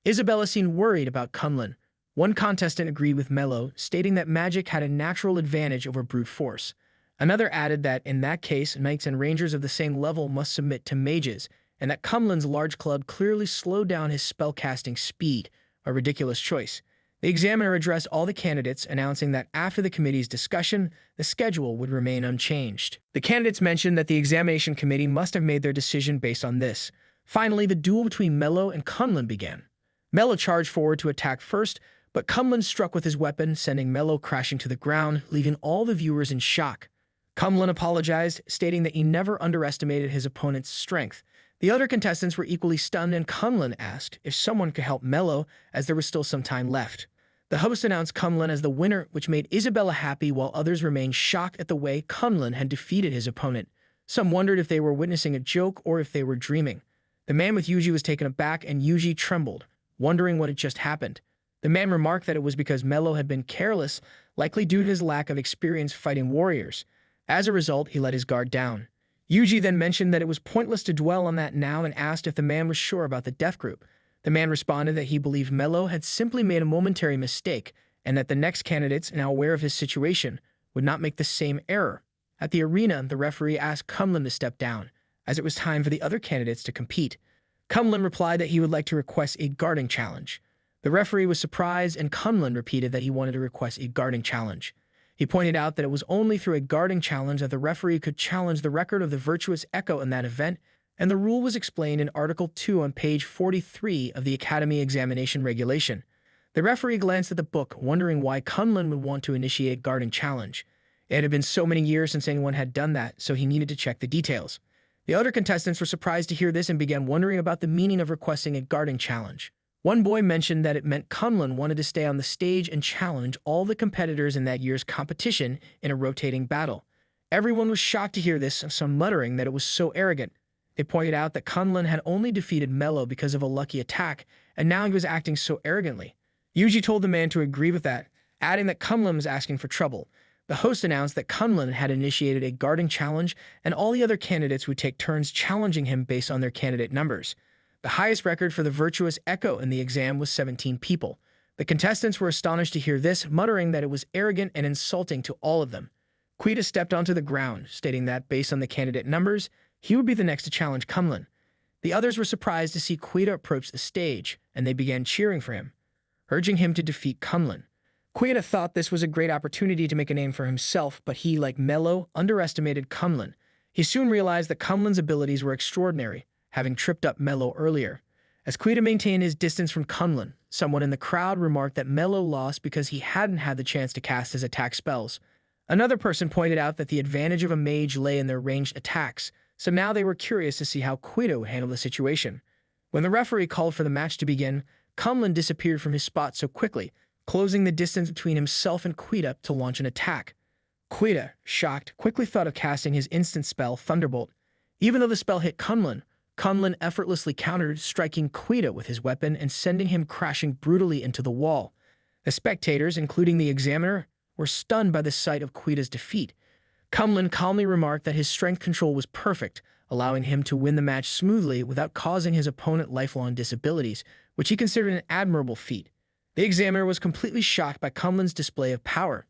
Isabella seemed worried about Kunlun. One contestant agreed with Mello, stating that magic had a natural advantage over brute force. Another added that, in that case, knights and rangers of the same level must submit to mages, and that Kunlun's large club clearly slowed down his spellcasting speed, a ridiculous choice. The examiner addressed all the candidates, announcing that after the committee's discussion, the schedule would remain unchanged. The candidates mentioned that the examination committee must have made their decision based on this. Finally, the duel between Mello and Kunlun began. Mello charged forward to attack first, but Kunlun struck with his weapon, sending Mello crashing to the ground, leaving all the viewers in shock. Kunlun apologized, stating that he never underestimated his opponent's strength. The other contestants were equally stunned, and Kunlun asked if someone could help Mello, as there was still some time left. The host announced Kunlun as the winner, which made Isabella happy, while others remained shocked at the way Kunlun had defeated his opponent. Some wondered if they were witnessing a joke or if they were dreaming. The man with Yuji was taken aback, and Yuji trembled, wondering what had just happened. The man remarked that it was because Mello had been careless, likely due to his lack of experience fighting warriors. As a result, he let his guard down. Yuji then mentioned that it was pointless to dwell on that now and asked if the man was sure about the death group. The man responded that he believed Mello had simply made a momentary mistake and that the next candidates, now aware of his situation, would not make the same error. At the arena, the referee asked Kunlun to step down, as it was time for the other candidates to compete. Kunlun replied that he would like to request a guarding challenge. The referee was surprised, and Kunlun repeated that he wanted to request a guarding challenge. He pointed out that it was only through a guarding challenge that the referee could challenge the record of the virtuous echo in that event, and the rule was explained in Article 2 on page 43 of the Academy Examination Regulation. The referee glanced at the book, wondering why Kunlun would want to initiate guarding challenge. It had been so many years since anyone had done that, so he needed to check the details. The other contestants were surprised to hear this and began wondering about the meaning of requesting a guarding challenge. One boy mentioned that it meant Kunlun wanted to stay on the stage and challenge all the competitors in that year's competition in a rotating battle. Everyone was shocked to hear this, and some muttering that it was so arrogant. They pointed out that Kunlun had only defeated Mello because of a lucky attack, and now he was acting so arrogantly. Yuji told the man to agree with that, adding that Kunlun was asking for trouble. The host announced that Kunlun had initiated a guarding challenge, and all the other candidates would take turns challenging him based on their candidate numbers. The highest record for the virtuous echo in the exam was 17 people. The contestants were astonished to hear this, muttering that it was arrogant and insulting to all of them. Quita stepped onto the ground, stating that, based on the candidate numbers, he would be the next to challenge Kunlun. The others were surprised to see Quita approach the stage, and they began cheering for him, urging him to defeat Kunlun. Quita thought this was a great opportunity to make a name for himself, but he, like Mello, underestimated Kunlun. He soon realized that Kunlun's abilities were extraordinary, having tripped up Mello earlier. As Quita maintained his distance from Kunlun, someone in the crowd remarked that Mello lost because he hadn't had the chance to cast his attack spells. Another person pointed out that the advantage of a mage lay in their ranged attacks, so now they were curious to see how Quita would handle the situation. When the referee called for the match to begin, Kunlun disappeared from his spot so quickly, closing the distance between himself and Quita to launch an attack. Quita, shocked, quickly thought of casting his instant spell, Thunderbolt. Even though the spell hit Kunlun effortlessly countered, striking Quita with his weapon and sending him crashing brutally into the wall. The spectators, including the examiner, were stunned by the sight of Quita's defeat. Kunlun calmly remarked that his strength control was perfect, allowing him to win the match smoothly without causing his opponent lifelong disabilities, which he considered an admirable feat. The examiner was completely shocked by Kunlun's display of power.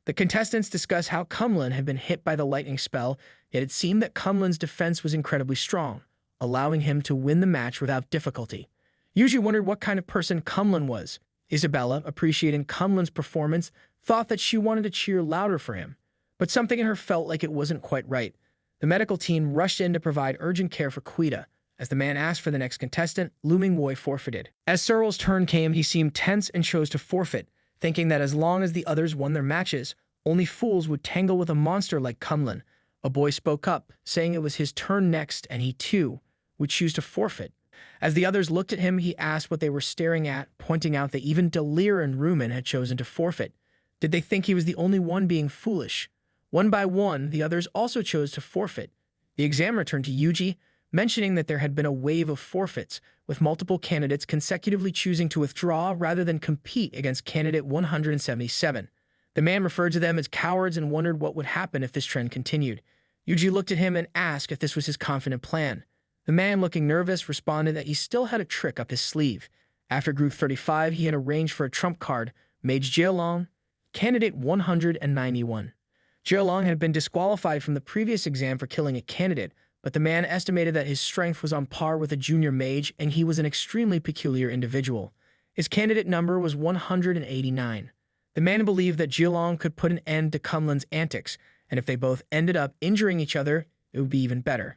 The contestants discussed how Kunlun had been hit by the lightning spell, yet it seemed that Kunlun's defense was incredibly strong, allowing him to win the match without difficulty. Yuji wondered what kind of person Kunlun was. Isabella, appreciating Kunlun's performance, thought that she wanted to cheer louder for him, but something in her felt like it wasn't quite right. The medical team rushed in to provide urgent care for Quita. As the man asked for the next contestant, Looming Boy forfeited. As Searle's turn came, he seemed tense and chose to forfeit, thinking that as long as the others won their matches, only fools would tangle with a monster like Kunlun. A boy spoke up, saying it was his turn next and he, too, would choose to forfeit. As the others looked at him, he asked what they were staring at, pointing out that even Delir and Rumen had chosen to forfeit. Did they think he was the only one being foolish? One by one, the others also chose to forfeit. The examiner turned to Yuji, mentioning that there had been a wave of forfeits, with multiple candidates consecutively choosing to withdraw rather than compete against candidate 177. The man referred to them as cowards and wondered what would happen if this trend continued. Yuji looked at him and asked if this was his confident plan. The man, looking nervous, responded that he still had a trick up his sleeve. After Group 35, he had arranged for a trump card, Mage Jialong, candidate 191. Jialong had been disqualified from the previous exam for killing a candidate, but the man estimated that his strength was on par with a junior mage and he was an extremely peculiar individual. His candidate number was 189. The man believed that Jialong could put an end to Kunlun's antics, and if they both ended up injuring each other, it would be even better.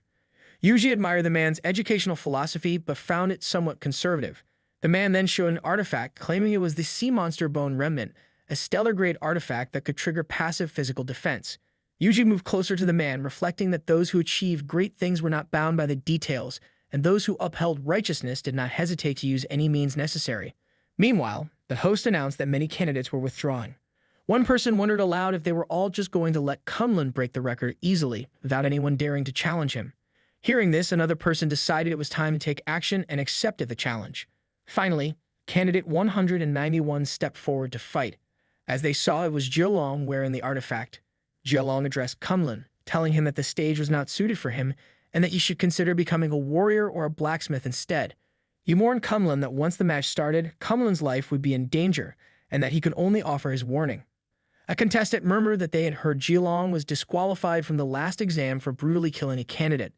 Yuji admired the man's educational philosophy but found it somewhat conservative. The man then showed an artifact claiming it was the Sea Monster Bone Remnant, a stellar-grade artifact that could trigger passive physical defense. Yuji moved closer to the man, reflecting that those who achieved great things were not bound by the details, and those who upheld righteousness did not hesitate to use any means necessary. Meanwhile, the host announced that many candidates were withdrawing. One person wondered aloud if they were all just going to let Kunlun break the record easily, without anyone daring to challenge him. Hearing this, another person decided it was time to take action and accepted the challenge. Finally, candidate 191 stepped forward to fight. As they saw it was Jialong wearing the artifact, Jialong addressed Kunlun, telling him that the stage was not suited for him and that he should consider becoming a warrior or a blacksmith instead. He warned Kunlun that once the match started, Kunlun's life would be in danger and that he could only offer his warning. A contestant murmured that they had heard Jialong was disqualified from the last exam for brutally killing a candidate.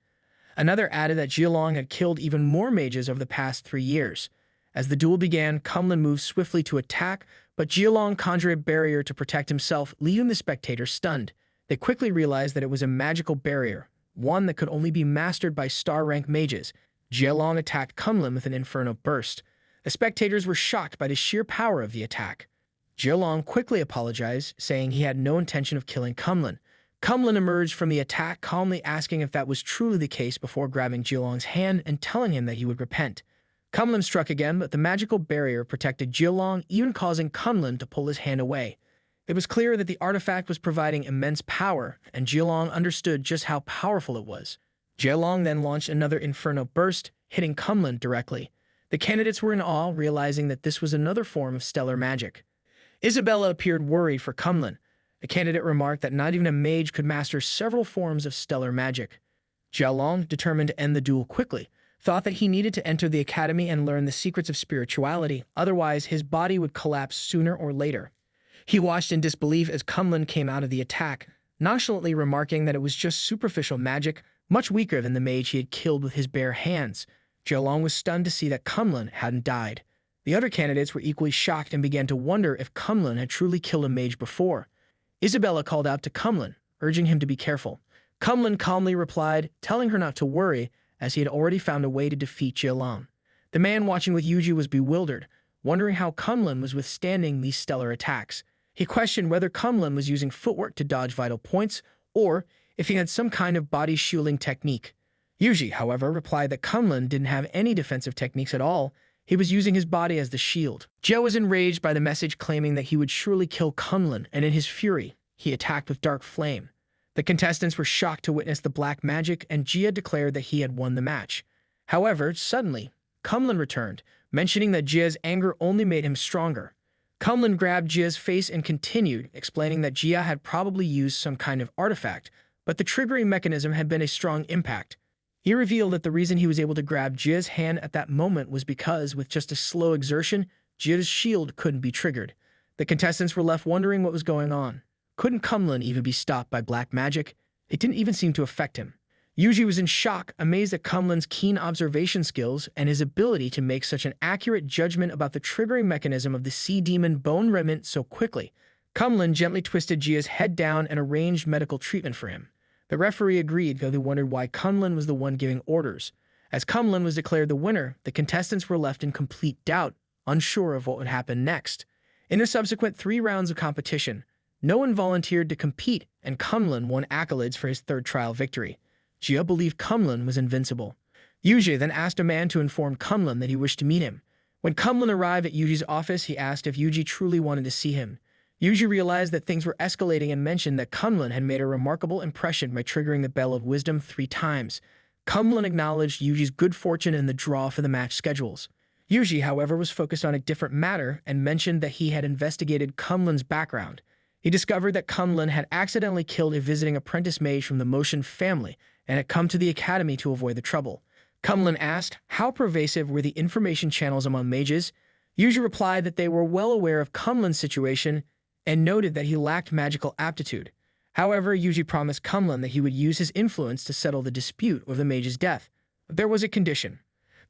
Another added that Jialong had killed even more mages over the past 3 years. As the duel began, Kunlun moved swiftly to attack, but Jialong conjured a barrier to protect himself, leaving the spectators stunned. They quickly realized that it was a magical barrier, one that could only be mastered by star-rank mages. Jialong attacked Kunlun with an inferno burst. The spectators were shocked by the sheer power of the attack. Jialong quickly apologized, saying he had no intention of killing Kunlun. Kunlun emerged from the attack, calmly asking if that was truly the case before grabbing Jialong's hand and telling him that he would repent. Kunlun struck again, but the magical barrier protected Jialong, even causing Kunlun to pull his hand away. It was clear that the artifact was providing immense power, and Jialong understood just how powerful it was. Jialong then launched another inferno burst, hitting Kunlun directly. The candidates were in awe, realizing that this was another form of stellar magic. Isabella appeared worried for Kunlun. The candidate remarked that not even a mage could master several forms of stellar magic. Jialong, determined to end the duel quickly, thought that he needed to enter the academy and learn the secrets of spirituality, otherwise his body would collapse sooner or later. He watched in disbelief as Kunlun came out of the attack, nonchalantly remarking that it was just superficial magic, much weaker than the mage he had killed with his bare hands. Jialong was stunned to see that Kunlun hadn't died. The other candidates were equally shocked and began to wonder if Kunlun had truly killed a mage before. Isabella called out to Kunlun, urging him to be careful. Kunlun calmly replied, telling her not to worry, as he had already found a way to defeat Jialong. The man watching with Yuji was bewildered, wondering how Kunlun was withstanding these stellar attacks. He questioned whether Kunlun was using footwork to dodge vital points, or if he had some kind of body-shielding technique. Yuji, however, replied that Kunlun didn't have any defensive techniques at all. He was using his body as the shield. Jia was enraged by the message claiming that he would surely kill Kunlun, and in his fury, he attacked with dark flame. The contestants were shocked to witness the black magic, and Jia declared that he had won the match. However, suddenly, Kunlun returned, mentioning that Jia's anger only made him stronger. Kunlun grabbed Jia's face and continued, explaining that Jia had probably used some kind of artifact, but the triggering mechanism had been a strong impact. He revealed that the reason he was able to grab Jia's hand at that moment was because, with just a slow exertion, Jia's shield couldn't be triggered. The contestants were left wondering what was going on. Couldn't Kunlun even be stopped by black magic? It didn't even seem to affect him. Yuji was in shock, amazed at Kunlun's keen observation skills and his ability to make such an accurate judgment about the triggering mechanism of the sea demon bone remnant so quickly. Kunlun gently twisted Jia's head down and arranged medical treatment for him. The referee agreed, though they wondered why Kunlun was the one giving orders. As Kunlun was declared the winner, the contestants were left in complete doubt, unsure of what would happen next. In the subsequent 3 rounds of competition, no one volunteered to compete, and Kunlun won accolades for his 3rd trial victory. Jia believed Kunlun was invincible. Yuji then asked a man to inform Kunlun that he wished to meet him. When Kunlun arrived at Yuji's office, he asked if Yuji truly wanted to see him. Yuji realized that things were escalating and mentioned that Kunlun had made a remarkable impression by triggering the Bell of Wisdom 3 times. Kunlun acknowledged Yuji's good fortune in the draw for the match schedules. Yuji, however, was focused on a different matter and mentioned that he had investigated Kunlun's background. He discovered that Kunlun had accidentally killed a visiting apprentice mage from the Motion family and had come to the academy to avoid the trouble. Kunlun asked how pervasive were the information channels among mages. Yuji replied that they were well aware of Kunlun's situation and noted that he lacked magical aptitude. However, Yuji promised Kunlun that he would use his influence to settle the dispute over the mage's death. But there was a condition.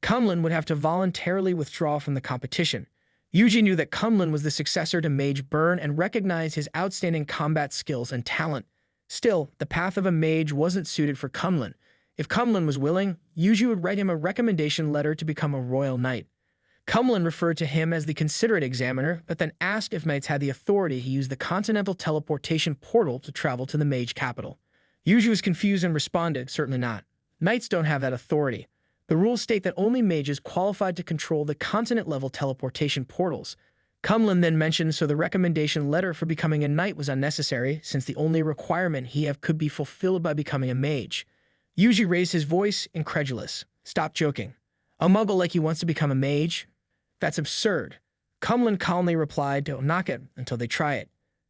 Kunlun would have to voluntarily withdraw from the competition. Yuji knew that Kunlun was the successor to Mage Burn and recognized his outstanding combat skills and talent. Still, the path of a mage wasn't suited for Kunlun. If Kunlun was willing, Yuji would write him a recommendation letter to become a royal knight. Kunlun referred to him as the considerate examiner, but then asked if knights had the authority to use the continental teleportation portal to travel to the mage capital. Yuji was confused and responded, certainly not. Knights don't have that authority. The rules state that only mages qualified to control the continent-level teleportation portals. Kunlun then mentioned so the recommendation letter for becoming a knight was unnecessary, since the only requirement he have could be fulfilled by becoming a mage. Yuji raised his voice, incredulous. Stop joking. A muggle like you wants to become a mage? That's absurd. Kunlun calmly replied, don't knock it until they try it.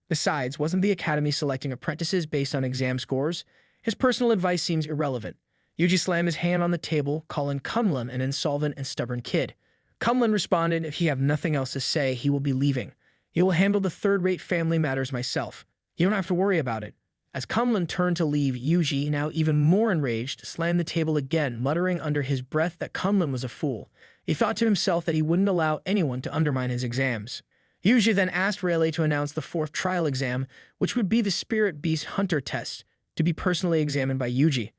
Besides, wasn't the academy selecting apprentices based on exam scores? His personal advice seems irrelevant. Yuji slammed his hand on the table, calling Kunlun an insolvent and stubborn kid. Kunlun responded, if he have nothing else to say, he will be leaving. He will handle the third-rate family matters myself. You don't have to worry about it. As Kunlun turned to leave, Yuji, now even more enraged, slammed the table again, muttering under his breath that Kunlun was a fool. He thought to himself that he wouldn't allow anyone to undermine his exams. Yuji then asked Rayleigh to announce the 4th trial exam, which would be the Spirit Beast Hunter test, to be personally examined by Yuji.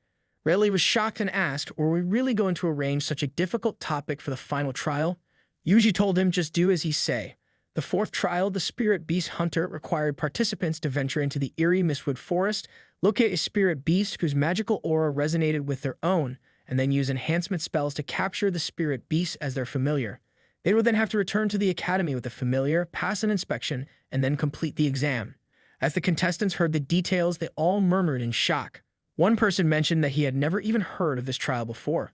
Rayleigh was shocked and asked, were we really going to arrange such a difficult topic for the final trial? Yuji told him just do as he say. The 4th trial, the Spirit Beast Hunter, required participants to venture into the eerie Mistwood Forest, locate a spirit beast whose magical aura resonated with their own, and then use enhancement spells to capture the spirit beast as their familiar. They would then have to return to the academy with the familiar, pass an inspection, and then complete the exam. As the contestants heard the details, they all murmured in shock. One person mentioned that he had never even heard of this trial before.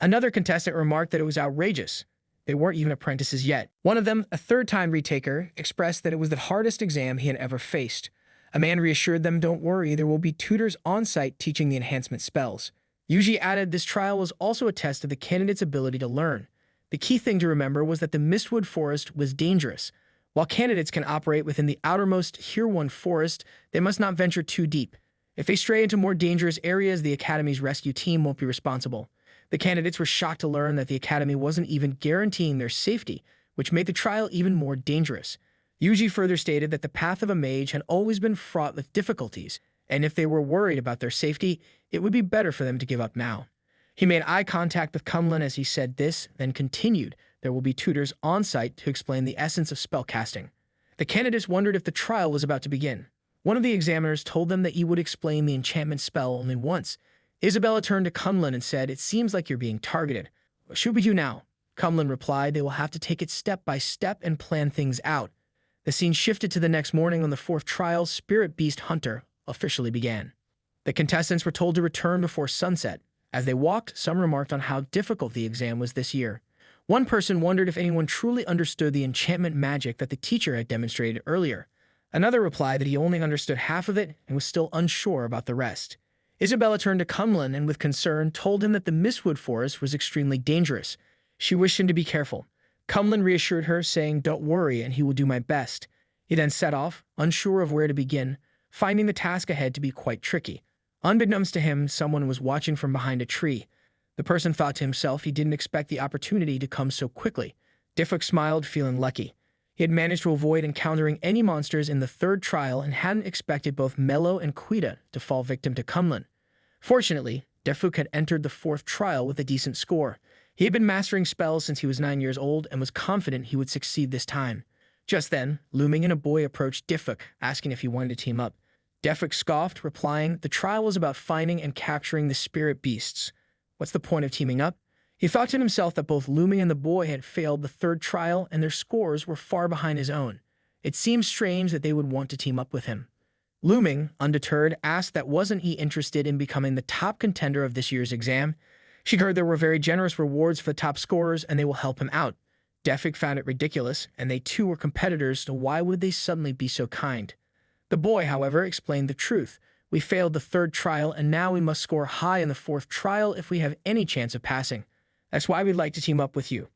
Another contestant remarked that it was outrageous. They weren't even apprentices yet. One of them, a 3rd-time retaker, expressed that it was the hardest exam he had ever faced. A man reassured them, don't worry, there will be tutors on-site teaching the enhancement spells. Yuji added this trial was also a test of the candidate's ability to learn. The key thing to remember was that the Mistwood Forest was dangerous. While candidates can operate within the outermost Hirwon Forest, they must not venture too deep. If they stray into more dangerous areas, the Academy's rescue team won't be responsible. The candidates were shocked to learn that the Academy wasn't even guaranteeing their safety, which made the trial even more dangerous. Yuji further stated that the path of a mage had always been fraught with difficulties, and if they were worried about their safety, it would be better for them to give up now. He made eye contact with Kunlun as he said this, then continued, there will be tutors on site to explain the essence of spellcasting. The candidates wondered if the trial was about to begin. One of the examiners told them that he would explain the enchantment spell only once. Isabella turned to Kunlun and said, it seems like you're being targeted. What should we do now? Kunlun replied, they will have to take it step by step and plan things out. The scene shifted to the next morning when the 4th trial, Spirit Beast Hunter, officially began. The contestants were told to return before sunset. As they walked, some remarked on how difficult the exam was this year. One person wondered if anyone truly understood the enchantment magic that the teacher had demonstrated earlier. Another replied that he only understood half of it and was still unsure about the rest. Isabella turned to Kunlun and with concern told him that the Mistwood Forest was extremely dangerous. She wished him to be careful. Kunlun reassured her, saying, don't worry and he will do my best. He then set off, unsure of where to begin, finding the task ahead to be quite tricky. Unbeknownst to him, someone was watching from behind a tree. The person thought to himself he didn't expect the opportunity to come so quickly. Diffuk smiled, feeling lucky. He had managed to avoid encountering any monsters in the third trial and hadn't expected both Mello and Quita to fall victim to Kunlun. Fortunately, Diffuk had entered the fourth trial with a decent score. He had been mastering spells since he was 9 years old and was confident he would succeed this time. Just then, Looming and a boy approached Diffuk, asking if he wanted to team up. Diffuk scoffed, replying, the trial was about finding and capturing the spirit beasts. What's the point of teaming up? He thought to himself that both Looming and the boy had failed the third trial and their scores were far behind his own. It seemed strange that they would want to team up with him. Looming, undeterred, asked that wasn't he interested in becoming the top contender of this year's exam. She heard there were very generous rewards for the top scorers and they will help him out. Diffuk found it ridiculous, and they too were competitors, so why would they suddenly be so kind? The boy, however, explained the truth. We failed the third trial, and now we must score high in the fourth trial if we have any chance of passing. That's why we'd like to team up with you.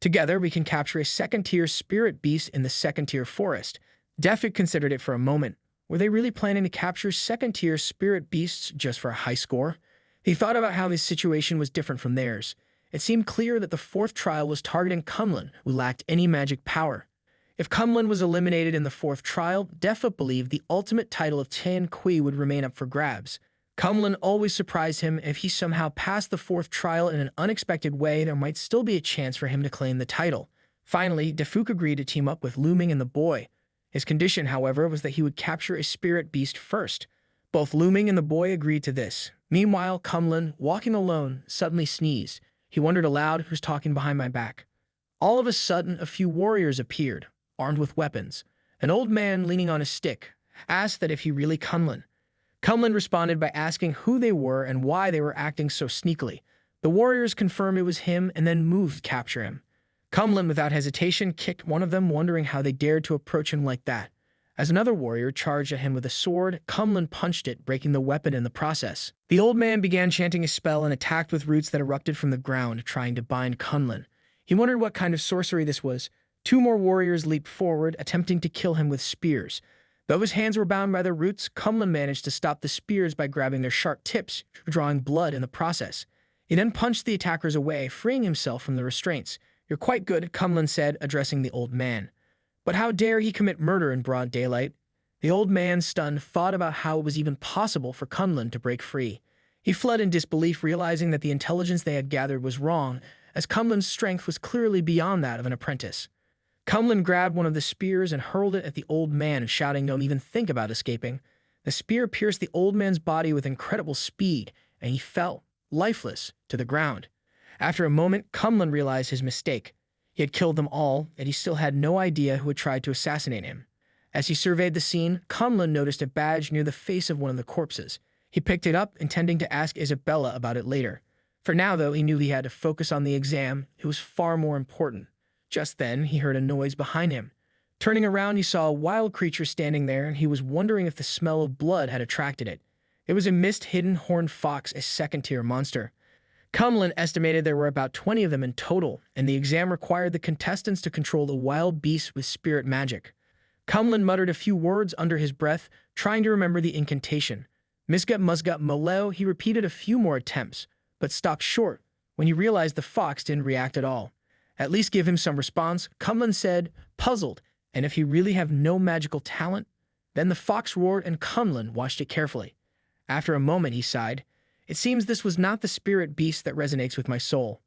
Together, we can capture a second-tier spirit beast in the second-tier forest. Diffuk considered it for a moment. Were they really planning to capture second-tier spirit beasts just for a high score? He thought about how his situation was different from theirs. It seemed clear that the fourth trial was targeting Kunlun, who lacked any magic power. If Kunlun was eliminated in the fourth trial, Diffuk believed the ultimate title of Tan Kui would remain up for grabs. Kunlun always surprised him. If he somehow passed the fourth trial in an unexpected way, there might still be a chance for him to claim the title. Finally, Diffuk agreed to team up with Looming and the boy. His condition, however, was that he would capture a spirit beast first. Both Looming and the boy agreed to this. Meanwhile, Kunlun, walking alone, suddenly sneezed. He wondered aloud, who's talking behind my back? All of a sudden, a few warriors appeared, armed with weapons. An old man leaning on a stick asked that if he really Kunlun. Kunlun responded by asking who they were and why they were acting so sneakily. The warriors confirmed it was him and then moved to capture him. Kunlun, without hesitation, kicked one of them, wondering how they dared to approach him like that. As another warrior charged at him with a sword, Kunlun punched it, breaking the weapon in the process. The old man began chanting a spell and attacked with roots that erupted from the ground, trying to bind Kunlun. He wondered what kind of sorcery this was. Two more warriors leaped forward, attempting to kill him with spears. Though his hands were bound by the roots, Kunlun managed to stop the spears by grabbing their sharp tips, drawing blood in the process. He then punched the attackers away, freeing himself from the restraints. You're quite good, Kunlun said, addressing the old man. But how dare he commit murder in broad daylight? The old man, stunned, thought about how it was even possible for Kunlun to break free. He fled in disbelief, realizing that the intelligence they had gathered was wrong, as Kunlun's strength was clearly beyond that of an apprentice. Kunlun grabbed one of the spears and hurled it at the old man, shouting, "Don't even think about escaping." The spear pierced the old man's body with incredible speed, and he fell, lifeless, to the ground. After a moment, Kunlun realized his mistake. He had killed them all, and he still had no idea who had tried to assassinate him. As he surveyed the scene, Kunlun noticed a badge near the face of one of the corpses. He picked it up, intending to ask Isabella about it later. For now, though, he knew he had to focus on the exam. It was far more important. Just then, he heard a noise behind him. Turning around, he saw a wild creature standing there, and he was wondering if the smell of blood had attracted it. It was a mist-hidden horned fox, a second-tier monster. Kunlun estimated there were about 20 of them in total, and the exam required the contestants to control the wild beast with spirit magic. Kunlun muttered a few words under his breath, trying to remember the incantation. Misgat Musgat Maleo, he repeated a few more attempts, but stopped short when he realized the fox didn't react at all. At least give him some response, Kunlun said, puzzled, and if he really have no magical talent? Then the fox roared and Kunlun watched it carefully. After a moment, he sighed. It seems this was not the spirit beast that resonates with my soul.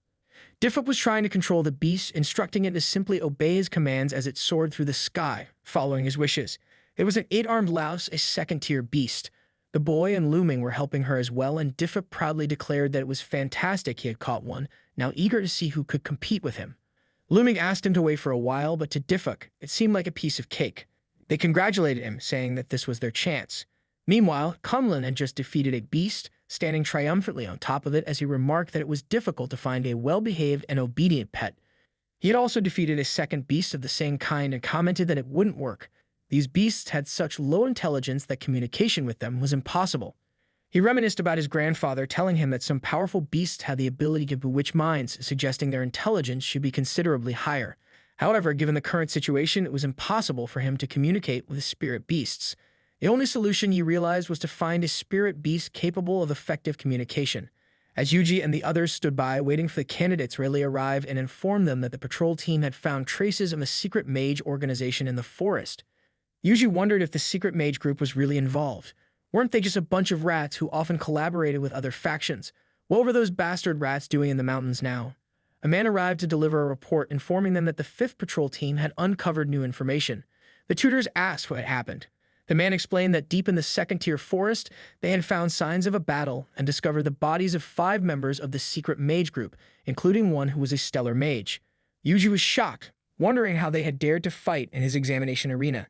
Diffuk was trying to control the beast, instructing it to simply obey his commands as it soared through the sky, following his wishes. It was an 8-armed louse, a second-tier beast. The boy and Looming were helping her as well, and Diffuk proudly declared that it was fantastic he had caught one, now eager to see who could compete with him. Looming asked him to wait for a while, but to Diffuk, it seemed like a piece of cake. They congratulated him, saying that this was their chance. Meanwhile, Kunlun had just defeated a beast, standing triumphantly on top of it as he remarked that it was difficult to find a well-behaved and obedient pet. He had also defeated a second beast of the same kind and commented that it wouldn't work. These beasts had such low intelligence that communication with them was impossible. He reminisced about his grandfather telling him that some powerful beasts had the ability to bewitch minds, suggesting their intelligence should be considerably higher. However, given the current situation, it was impossible for him to communicate with spirit beasts. The only solution he realized was to find a spirit beast capable of effective communication. As Yuji and the others stood by, waiting for the candidates, Rayleigh arrived and informed them that the patrol team had found traces of a secret mage organization in the forest. Yuji wondered if the secret mage group was really involved. Weren't they just a bunch of rats who often collaborated with other factions? What were those bastard rats doing in the mountains now? A man arrived to deliver a report informing them that the 5th patrol team had uncovered new information. The tutors asked what had happened. The man explained that deep in the second-tier forest, they had found signs of a battle and discovered the bodies of 5 members of the secret mage group, including one who was a stellar mage. Yuji was shocked, wondering how they had dared to fight in his examination arena.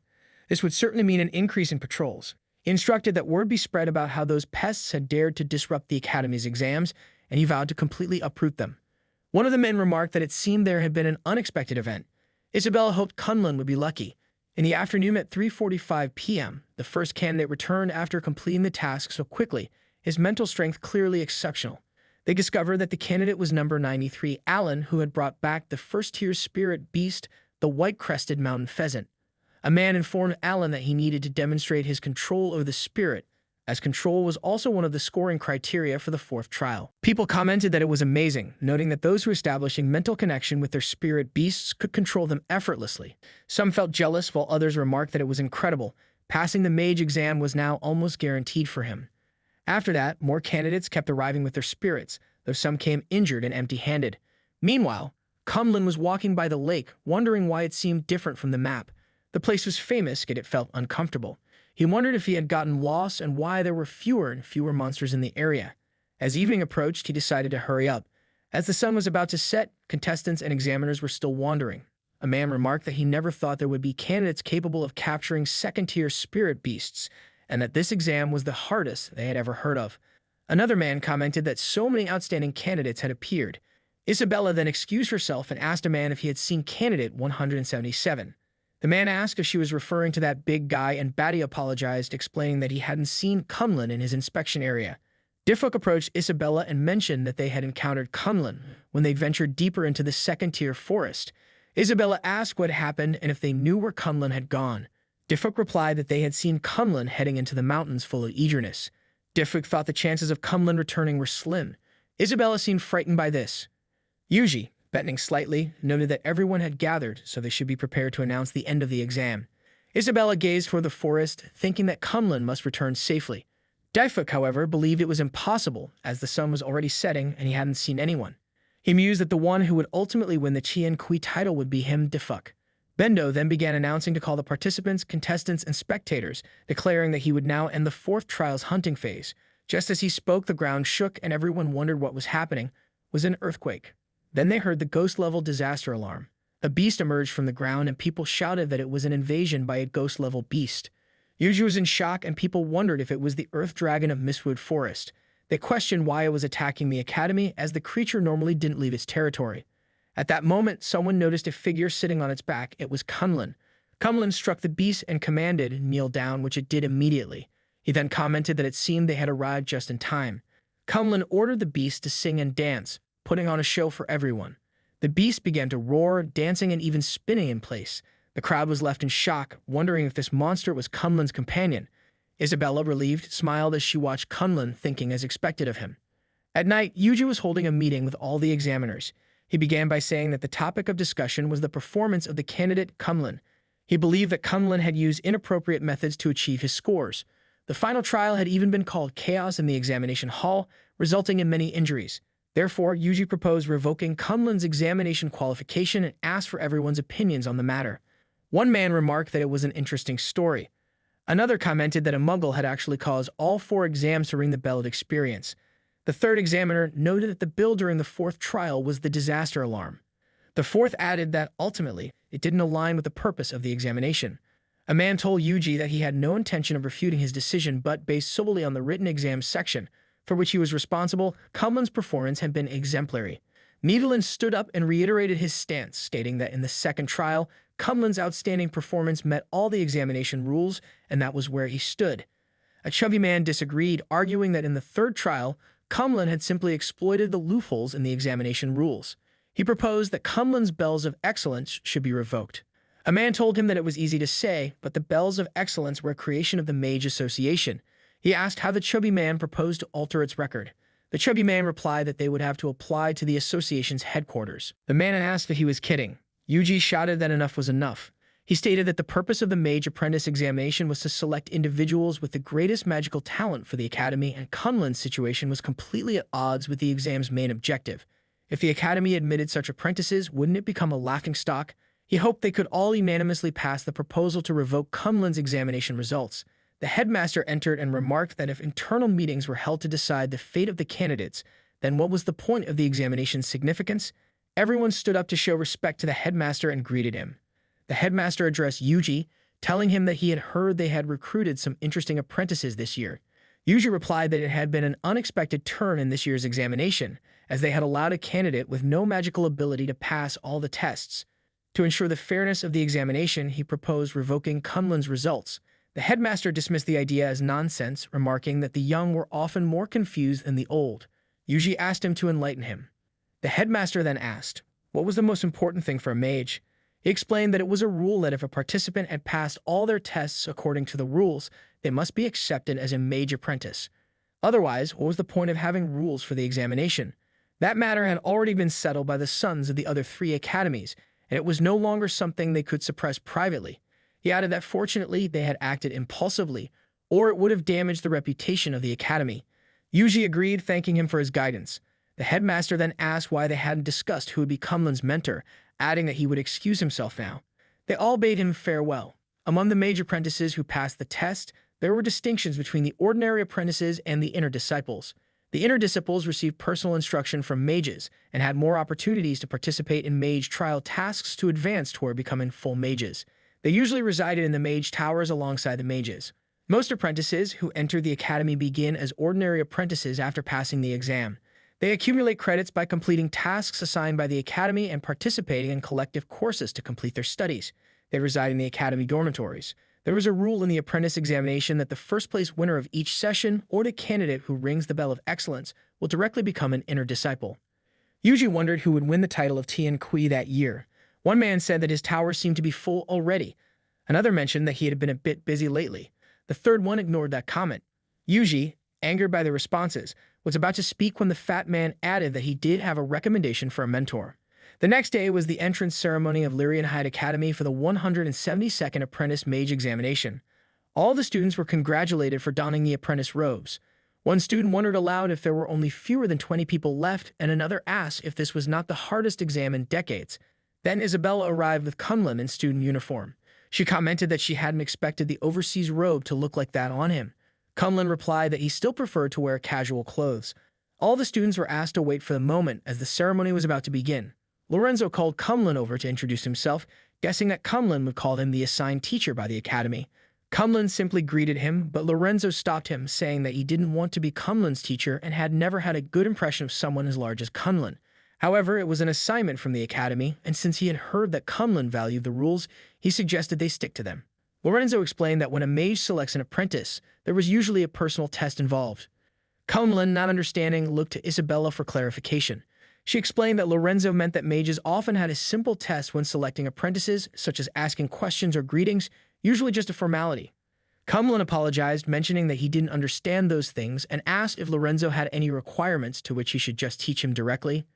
This would certainly mean an increase in patrols. He instructed that word be spread about how those pests had dared to disrupt the academy's exams, and he vowed to completely uproot them. One of the men remarked that it seemed there had been an unexpected event. Isabella hoped Kunlun would be lucky. In the afternoon at 3:45 p.m., the first candidate returned after completing the task so quickly, his mental strength clearly exceptional. They discovered that the candidate was number 93, Alan, who had brought back the first-tier spirit beast, the white-crested mountain pheasant. A man informed Alan that he needed to demonstrate his control over the spirit, as control was also one of the scoring criteria for the 4th trial. People commented that it was amazing, noting that those who were establishing mental connection with their spirit beasts could control them effortlessly. Some felt jealous, while others remarked that it was incredible. Passing the mage exam was now almost guaranteed for him. After that, more candidates kept arriving with their spirits, though some came injured and empty-handed. Meanwhile, Kunlun was walking by the lake, wondering why it seemed different from the map. The place was famous, yet it felt uncomfortable. He wondered if he had gotten lost and why there were fewer and fewer monsters in the area. As evening approached, he decided to hurry up. As the sun was about to set, contestants and examiners were still wandering. A man remarked that he never thought there would be candidates capable of capturing second-tier spirit beasts, and that this exam was the hardest they had ever heard of. Another man commented that so many outstanding candidates had appeared. Isabella then excused herself and asked a man if he had seen candidate 177. The man asked if she was referring to that big guy, and Batty apologized, explaining that he hadn't seen Kunlun in his inspection area. Diffuk approached Isabella and mentioned that they had encountered Kunlun when they ventured deeper into the second-tier forest. Isabella asked what happened and if they knew where Kunlun had gone. Diffuk replied that they had seen Kunlun heading into the mountains full of eagerness. Diffuk thought the chances of Kunlun returning were slim. Isabella seemed frightened by this. Yuji, bending slightly, noted that everyone had gathered, so they should be prepared to announce the end of the exam. Isabella gazed toward the forest, thinking that Kunlun must return safely. Diffuk, however, believed it was impossible, as the sun was already setting and he hadn't seen anyone. He mused that the one who would ultimately win the Chien Kui title would be him, Diffuk. Bendo then began announcing to call the participants, contestants, and spectators, declaring that he would now end the 4th trial's hunting phase. Just as he spoke, the ground shook and everyone wondered what was happening. Was it an earthquake? Then they heard the ghost-level disaster alarm. A beast emerged from the ground and people shouted that it was an invasion by a ghost-level beast. Yuji was in shock and people wondered if it was the Earth Dragon of Mistwood Forest. They questioned why it was attacking the academy, as the creature normally didn't leave its territory. At that moment, someone noticed a figure sitting on its back. It was Kunlun. Kunlun struck the beast and commanded, "Kneel down," which it did immediately. He then commented that it seemed they had arrived just in time. Kunlun ordered the beast to sing and dance, putting on a show for everyone. The beast began to roar, dancing and even spinning in place. The crowd was left in shock, wondering if this monster was Kunlun's companion. Isabella, relieved, smiled as she watched Kunlun, thinking as expected of him. At night, Yuji was holding a meeting with all the examiners. He began by saying that the topic of discussion was the performance of the candidate Kunlun. He believed that Kunlun had used inappropriate methods to achieve his scores. The final trial had even been called chaos in the examination hall, resulting in many injuries. Therefore, Yuji proposed revoking Kunlun's examination qualification and asked for everyone's opinions on the matter. One man remarked that it was an interesting story. Another commented that a Muggle had actually caused all 4 exams to ring the bell of experience. The 3rd examiner noted that the bill during the 4th trial was the disaster alarm. The 4th added that, ultimately, it didn't align with the purpose of the examination. A man told Yuji that he had no intention of refuting his decision, but based solely on the written exam section, for which he was responsible, Kunlun's performance had been exemplary. Needlin stood up and reiterated his stance, stating that in the 2nd trial, Kunlun's outstanding performance met all the examination rules, and that was where he stood. A chubby man disagreed, arguing that in the 3rd trial, Kunlun had simply exploited the loopholes in the examination rules. He proposed that Kunlun's bells of excellence should be revoked. A man told him that it was easy to say, but the bells of excellence were a creation of the Mage Association. He asked how the chubby man proposed to alter its record. The chubby man replied that they would have to apply to the association's headquarters. The man asked if he was kidding. Yuji shouted that enough was enough. He stated that the purpose of the Mage Apprentice examination was to select individuals with the greatest magical talent for the academy, and Kunlun's situation was completely at odds with the exam's main objective. If the academy admitted such apprentices, wouldn't it become a laughingstock? He hoped they could all unanimously pass the proposal to revoke Kunlun's examination results. The headmaster entered and remarked that if internal meetings were held to decide the fate of the candidates, then what was the point of the examination's significance? Everyone stood up to show respect to the headmaster and greeted him. The headmaster addressed Yuji, telling him that he had heard they had recruited some interesting apprentices this year. Yuji replied that it had been an unexpected turn in this year's examination, as they had allowed a candidate with no magical ability to pass all the tests. To ensure the fairness of the examination, he proposed revoking Kunlun's results. The headmaster dismissed the idea as nonsense, remarking that the young were often more confused than the old. Yuji asked him to enlighten him. The headmaster then asked, what was the most important thing for a mage? He explained that it was a rule that if a participant had passed all their tests according to the rules, they must be accepted as a mage apprentice. Otherwise, what was the point of having rules for the examination? That matter had already been settled by the sons of the other 3 academies, and it was no longer something they could suppress privately. He added that fortunately they had acted impulsively, or it would have damaged the reputation of the academy. Yuji agreed, thanking him for his guidance. The headmaster then asked why they hadn't discussed who would be Kunlun's mentor, adding that he would excuse himself now. They all bade him farewell. Among the mage apprentices who passed the test, there were distinctions between the ordinary apprentices and the inner disciples. The inner disciples received personal instruction from mages and had more opportunities to participate in mage trial tasks to advance toward becoming full mages. They usually resided in the mage towers alongside the mages. Most apprentices who enter the academy begin as ordinary apprentices after passing the exam. They accumulate credits by completing tasks assigned by the academy and participating in collective courses to complete their studies. They reside in the academy dormitories. There is a rule in the apprentice examination that the first-place winner of each session, or the candidate who rings the bell of excellence, will directly become an inner disciple. Yuji wondered who would win the title of Tian Kui that year. One man said that his tower seemed to be full already. Another mentioned that he had been a bit busy lately. The third one ignored that comment. Yuji, angered by the responses, was about to speak when the fat man added that he did have a recommendation for a mentor. The next day was the entrance ceremony of Lyrian Height Academy for the 172nd Apprentice Mage Examination. All the students were congratulated for donning the apprentice robes. One student wondered aloud if there were only fewer than 20 people left, and another asked if this was not the hardest exam in decades. Then Isabella arrived with Kunlun in student uniform. She commented that she hadn't expected the overseas robe to look like that on him. Kunlun replied that he still preferred to wear casual clothes. All the students were asked to wait for the moment as the ceremony was about to begin. Lorenzo called Kunlun over to introduce himself, guessing that Kunlun would call him the assigned teacher by the academy. Kunlun simply greeted him, but Lorenzo stopped him, saying that he didn't want to be Kunlun's teacher and had never had a good impression of someone as large as Kunlun. However, it was an assignment from the academy, and since he had heard that Kunlun valued the rules, he suggested they stick to them. Lorenzo explained that when a mage selects an apprentice, there was usually a personal test involved. Kunlun, not understanding, looked to Isabella for clarification. She explained that Lorenzo meant that mages often had a simple test when selecting apprentices, such as asking questions or greetings, usually just a formality. Kunlun apologized, mentioning that he didn't understand those things, and asked if Lorenzo had any requirements to which he should just teach him directly.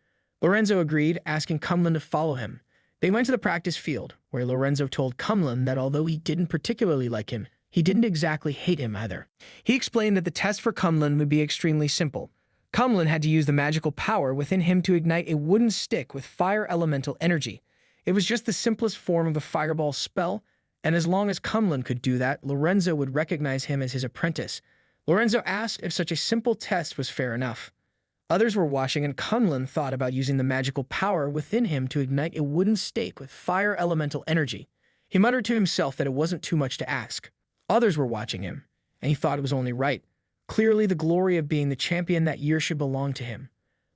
Lorenzo agreed, asking Kunlun to follow him. They went to the practice field, where Lorenzo told Kunlun that although he didn't particularly like him, he didn't exactly hate him either. He explained that the test for Kunlun would be extremely simple. Kunlun had to use the magical power within him to ignite a wooden stick with fire elemental energy. It was just the simplest form of a fireball spell, and as long as Kunlun could do that, Lorenzo would recognize him as his apprentice. Lorenzo asked if such a simple test was fair enough. Others were watching, and Kunlun thought about using the magical power within him to ignite a wooden stake with fire elemental energy. He muttered to himself that it wasn't too much to ask. Others were watching him, and he thought it was only right. Clearly, the glory of being the champion that year should belong to him.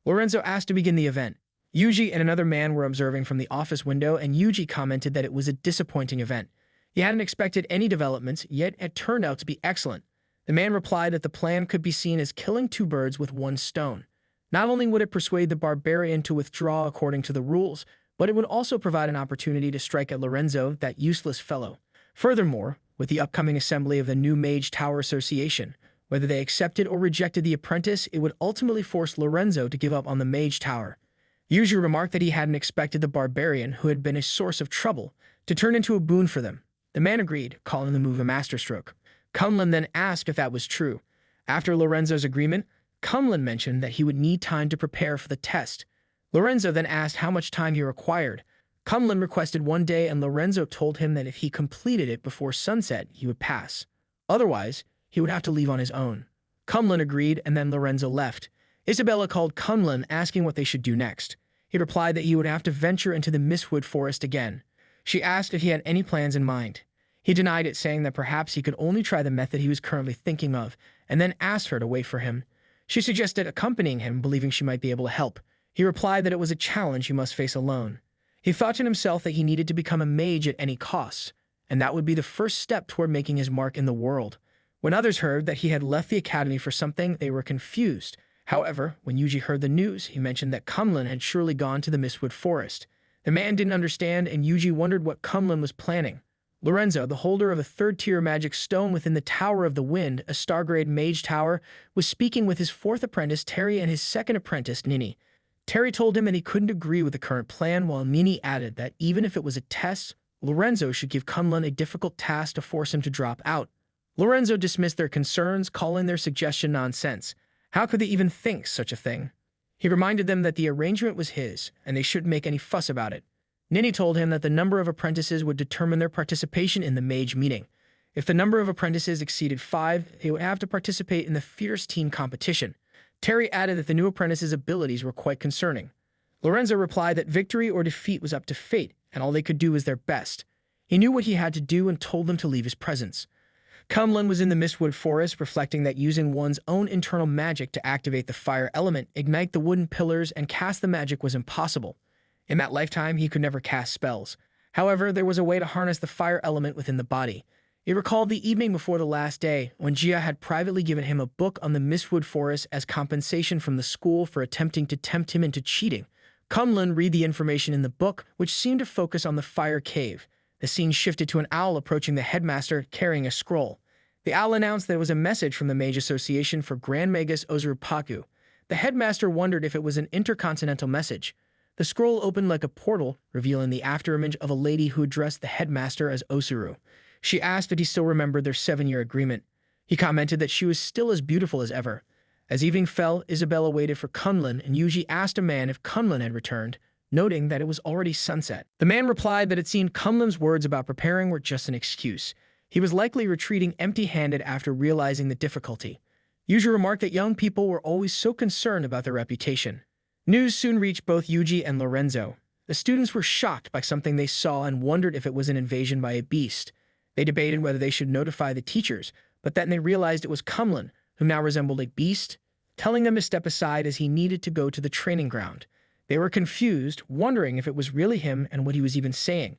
Lorenzo asked to begin the event. Yuji and another man were observing from the office window, and Yuji commented that it was a disappointing event. He hadn't expected any developments, yet it turned out to be excellent. The man replied that the plan could be seen as killing 2 birds with 1 stone. Not only would it persuade the barbarian to withdraw according to the rules, but it would also provide an opportunity to strike at Lorenzo, that useless fellow. Furthermore, with the upcoming assembly of the new Mage Tower Association, whether they accepted or rejected the apprentice, it would ultimately force Lorenzo to give up on the Mage Tower. Yuji remarked that he hadn't expected the barbarian, who had been a source of trouble, to turn into a boon for them. The man agreed, calling the move a masterstroke. Kunlun then asked if that was true. After Lorenzo's agreement, Kunlun mentioned that he would need time to prepare for the test. Lorenzo then asked how much time he required. Kunlun requested 1 day, and Lorenzo told him that if he completed it before sunset, he would pass. Otherwise, he would have to leave on his own. Kunlun agreed, and then Lorenzo left. Isabella called Kunlun, asking what they should do next. He replied that he would have to venture into the Mistwood Forest again. She asked if he had any plans in mind. He denied it, saying that perhaps he could only try the method he was currently thinking of, and then asked her to wait for him. She suggested accompanying him, believing she might be able to help. He replied that it was a challenge he must face alone. He thought to himself that he needed to become a mage at any cost, and that would be the first step toward making his mark in the world. When others heard that he had left the academy for something, they were confused. However, when Yuji heard the news, he mentioned that Kunlun had surely gone to the Mistwood Forest. The man didn't understand, and Yuji wondered what Kunlun was planning. Lorenzo, the holder of a third-tier magic stone within the Tower of the Wind, a star-grade mage tower, was speaking with his fourth apprentice, Terry, and his second apprentice, Nini. Terry told him that he couldn't agree with the current plan, while Nini added that even if it was a test, Lorenzo should give Kunlun a difficult task to force him to drop out. Lorenzo dismissed their concerns, calling their suggestion nonsense. How could they even think such a thing? He reminded them that the arrangement was his, and they shouldn't make any fuss about it. Nini told him that the number of apprentices would determine their participation in the mage meeting. If the number of apprentices exceeded 5, they would have to participate in the fierce team competition. Terry added that the new apprentice's abilities were quite concerning. Lorenzo replied that victory or defeat was up to fate, and all they could do was their best. He knew what he had to do and told them to leave his presence. Kunlun was in the Mistwood Forest, reflecting that using one's own internal magic to activate the fire element, ignite the wooden pillars, and cast the magic was impossible. In that lifetime, he could never cast spells. However, there was a way to harness the fire element within the body. He recalled the evening before the last day, when Jia had privately given him a book on the Mistwood Forest as compensation from the school for attempting to tempt him into cheating. Kunlun read the information in the book, which seemed to focus on the fire cave. The scene shifted to an owl approaching the headmaster, carrying a scroll. The owl announced that it was a message from the Mage Association for Grand Magus Ozurupaku. The headmaster wondered if it was an intercontinental message. The scroll opened like a portal, revealing the afterimage of a lady who addressed the headmaster as Osuru. She asked if he still remembered their 7-year agreement. He commented that she was still as beautiful as ever. As evening fell, Isabella waited for Kunlun, and Yuji asked a man if Kunlun had returned, noting that it was already sunset. The man replied that it seemed Kunlun's words about preparing were just an excuse. He was likely retreating empty-handed after realizing the difficulty. Yuji remarked that young people were always so concerned about their reputation. News soon reached both Yuji and Lorenzo. The students were shocked by something they saw and wondered if it was an invasion by a beast. They debated whether they should notify the teachers, but then they realized it was Kunlun, who now resembled a beast, telling them to step aside as he needed to go to the training ground. They were confused, wondering if it was really him and what he was even saying.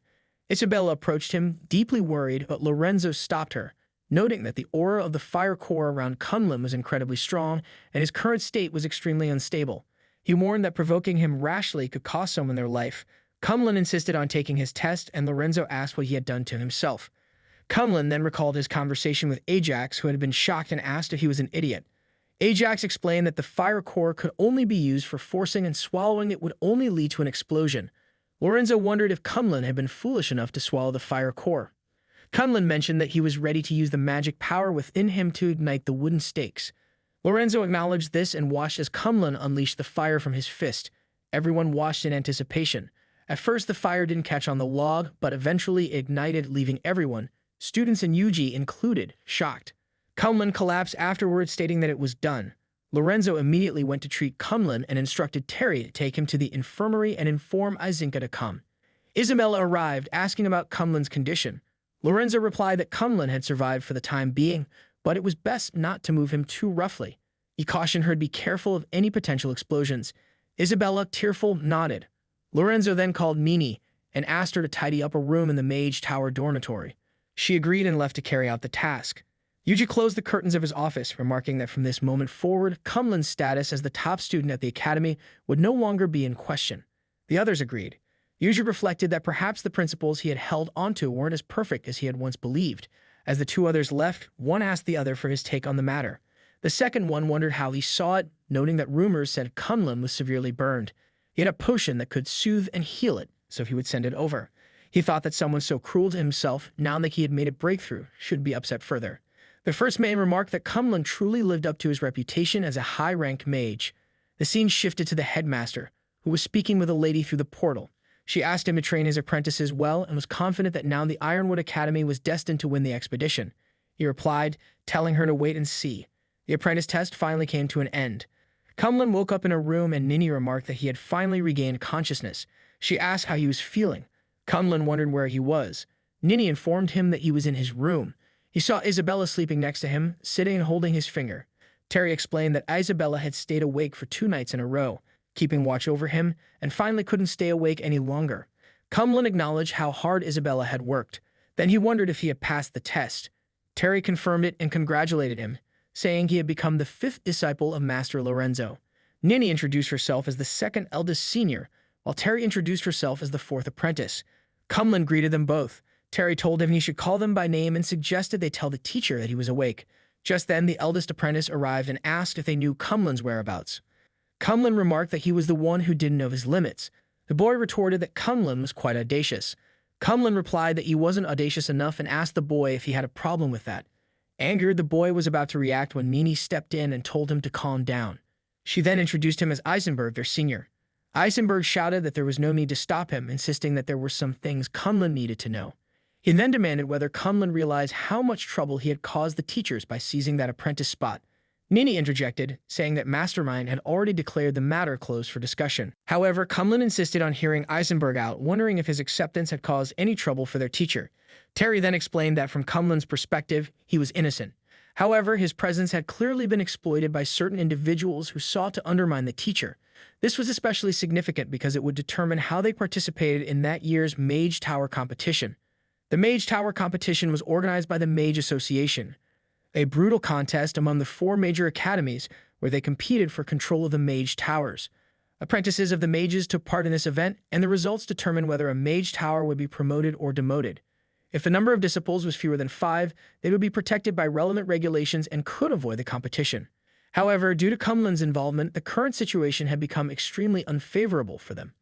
Isabella approached him, deeply worried, but Lorenzo stopped her, noting that the aura of the fire core around Kunlun was incredibly strong, and his current state was extremely unstable. He warned that provoking him rashly could cost someone their life. Kunlun insisted on taking his test, and Lorenzo asked what he had done to himself. Kunlun then recalled his conversation with Ajax, who had been shocked and asked if he was an idiot. Ajax explained that the fire core could only be used for forcing, and swallowing it would only lead to an explosion. Lorenzo wondered if Kunlun had been foolish enough to swallow the fire core. Kunlun mentioned that he was ready to use the magic power within him to ignite the wooden stakes. Lorenzo acknowledged this and watched as Kunlun unleashed the fire from his fist. Everyone watched in anticipation. At first, the fire didn't catch on the log, but eventually ignited, leaving everyone, students and Yuji included, shocked. Kunlun collapsed afterwards, stating that it was done. Lorenzo immediately went to treat Kunlun and instructed Terry to take him to the infirmary and inform Izinka to come. Isabella arrived, asking about Kunlun's condition. Lorenzo replied that Kunlun had survived for the time being, but it was best not to move him too roughly. He cautioned her to be careful of any potential explosions. Isabella, tearful, nodded. Lorenzo then called Nini and asked her to tidy up a room in the Mage Tower dormitory. She agreed and left to carry out the task. Yuji closed the curtains of his office, remarking that from this moment forward, Kunlun's status as the top student at the academy would no longer be in question. The others agreed. Yuji reflected that perhaps the principles he had held onto weren't as perfect as he had once believed. As the two others left, one asked the other for his take on the matter. The second one wondered how he saw it, noting that rumors said Kunlun was severely burned. He had a potion that could soothe and heal it, so he would send it over. He thought that someone so cruel to himself, now that he had made a breakthrough, should be upset further. The first man remarked that Kunlun truly lived up to his reputation as a high-ranked mage. The scene shifted to the headmaster, who was speaking with a lady through the portal. She asked him to train his apprentices well and was confident that now the Ironwood Academy was destined to win the expedition. He replied, telling her to wait and see. The apprentice test finally came to an end. Kunlun woke up in a room and Nini remarked that he had finally regained consciousness. She asked how he was feeling. Kunlun wondered where he was. Nini informed him that he was in his room. He saw Isabella sleeping next to him, sitting and holding his finger. Terry explained that Isabella had stayed awake for 2 nights in a row, keeping watch over him, and finally couldn't stay awake any longer. Kunlun acknowledged how hard Isabella had worked. Then he wondered if he had passed the test. Terry confirmed it and congratulated him, saying he had become the 5th disciple of Master Lorenzo. Nini introduced herself as the 2nd eldest senior, while Terry introduced herself as the 4th apprentice. Kunlun greeted them both. Terry told him he should call them by name and suggested they tell the teacher that he was awake. Just then, the eldest apprentice arrived and asked if they knew Kunlun's whereabouts. Kunlun remarked that he was the one who didn't know his limits. The boy retorted that Kunlun was quite audacious. Kunlun replied that he wasn't audacious enough and asked the boy if he had a problem with that. Angered, the boy was about to react when Nini stepped in and told him to calm down. She then introduced him as Eisenberg, their senior. Eisenberg shouted that there was no need to stop him, insisting that there were some things Kunlun needed to know. He then demanded whether Kunlun realized how much trouble he had caused the teachers by seizing that apprentice spot. Nini interjected, saying that Mastermind had already declared the matter closed for discussion. However, Kunlun insisted on hearing Eisenberg out, wondering if his acceptance had caused any trouble for their teacher. Terry then explained that from Kunlun's perspective, he was innocent. However, his presence had clearly been exploited by certain individuals who sought to undermine the teacher. This was especially significant because it would determine how they participated in that year's Mage Tower competition. The Mage Tower competition was organized by the Mage Association, a brutal contest among the 4 major academies where they competed for control of the Mage Towers. Apprentices of the mages took part in this event, and the results determined whether a Mage Tower would be promoted or demoted. If the number of disciples was fewer than 5, they would be protected by relevant regulations and could avoid the competition. However, due to Kunlun's involvement, the current situation had become extremely unfavorable for them.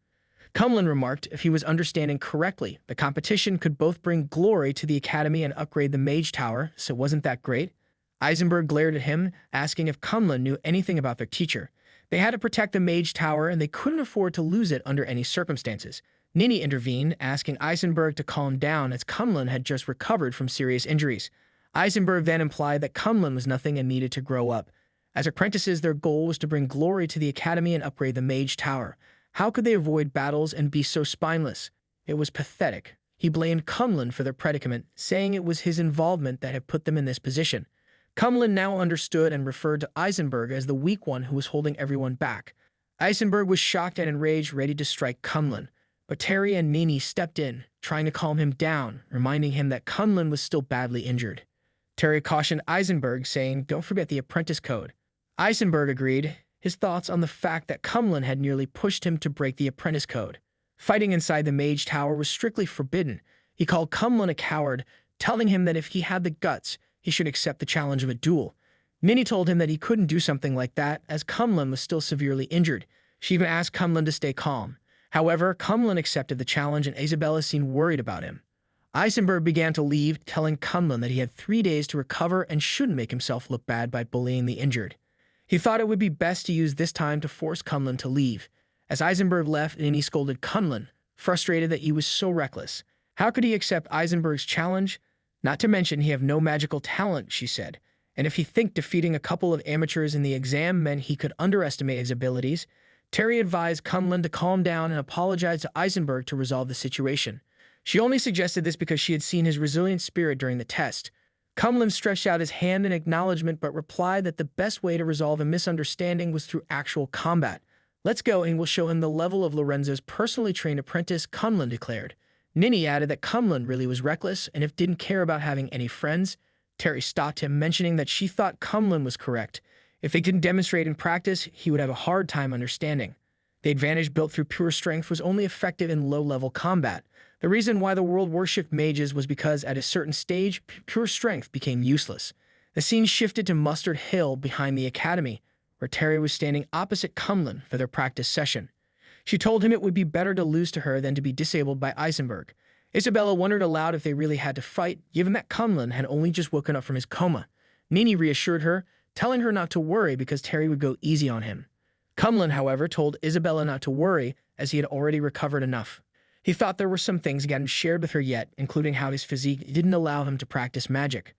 Kunlun remarked, if he was understanding correctly, the competition could both bring glory to the academy and upgrade the Mage Tower, so wasn't that great? Eisenberg glared at him, asking if Kunlun knew anything about their teacher. They had to protect the Mage Tower, and they couldn't afford to lose it under any circumstances. Nini intervened, asking Eisenberg to calm down as Kunlun had just recovered from serious injuries. Eisenberg then implied that Kunlun was nothing and needed to grow up. As apprentices, their goal was to bring glory to the academy and upgrade the Mage Tower. How could they avoid battles and be so spineless? It was pathetic. He blamed Kunlun for their predicament, saying it was his involvement that had put them in this position. Kunlun now understood and referred to Eisenberg as the weak one who was holding everyone back. Eisenberg was shocked and enraged, ready to strike Kunlun. But Terry and Nini stepped in, trying to calm him down, reminding him that Kunlun was still badly injured. Terry cautioned Eisenberg, saying, "Don't forget the apprentice code." Eisenberg agreed, his thoughts on the fact that Kunlun had nearly pushed him to break the apprentice code. Fighting inside the Mage Tower was strictly forbidden. He called Kunlun a coward, telling him that if he had the guts, he should accept the challenge of a duel. Nini told him that he couldn't do something like that, as Kunlun was still severely injured. She even asked Kunlun to stay calm. However, Kunlun accepted the challenge and Isabella seemed worried about him. Eisenberg began to leave, telling Kunlun that he had 3 days to recover and shouldn't make himself look bad by bullying the injured. He thought it would be best to use this time to force Kunlun to leave. As Eisenberg left, Nini scolded Kunlun, frustrated that he was so reckless. How could he accept Eisenberg's challenge? Not to mention he had no magical talent, she said, and if he think defeating a couple of amateurs in the exam meant he could underestimate his abilities. Terry advised Kunlun to calm down and apologize to Eisenberg to resolve the situation. She only suggested this because she had seen his resilient spirit during the test. Kunlun stretched out his hand in acknowledgement but replied that the best way to resolve a misunderstanding was through actual combat. "Let's go and we'll show him the level of Lorenzo's personally trained apprentice," Kunlun declared. Nini added that Kunlun really was reckless and if didn't care about having any friends. Terry stopped him, mentioning that she thought Kunlun was correct. If they didn't demonstrate in practice, he would have a hard time understanding. The advantage built through pure strength was only effective in low-level combat. The reason why the world worshipped mages was because at a certain stage, pure strength became useless. The scene shifted to Mustard Hill behind the academy, where Terry was standing opposite Kumlin for their practice session. She told him it would be better to lose to her than to be disabled by Eisenberg. Isabella wondered aloud if they really had to fight, given that Kumlin had only just woken up from his coma. Nini reassured her, telling her not to worry because Terry would go easy on him. Kumlin, however, told Isabella not to worry, as he had already recovered enough. He thought there were some things he hadn't shared with her yet, including how his physique didn't allow him to practice magic.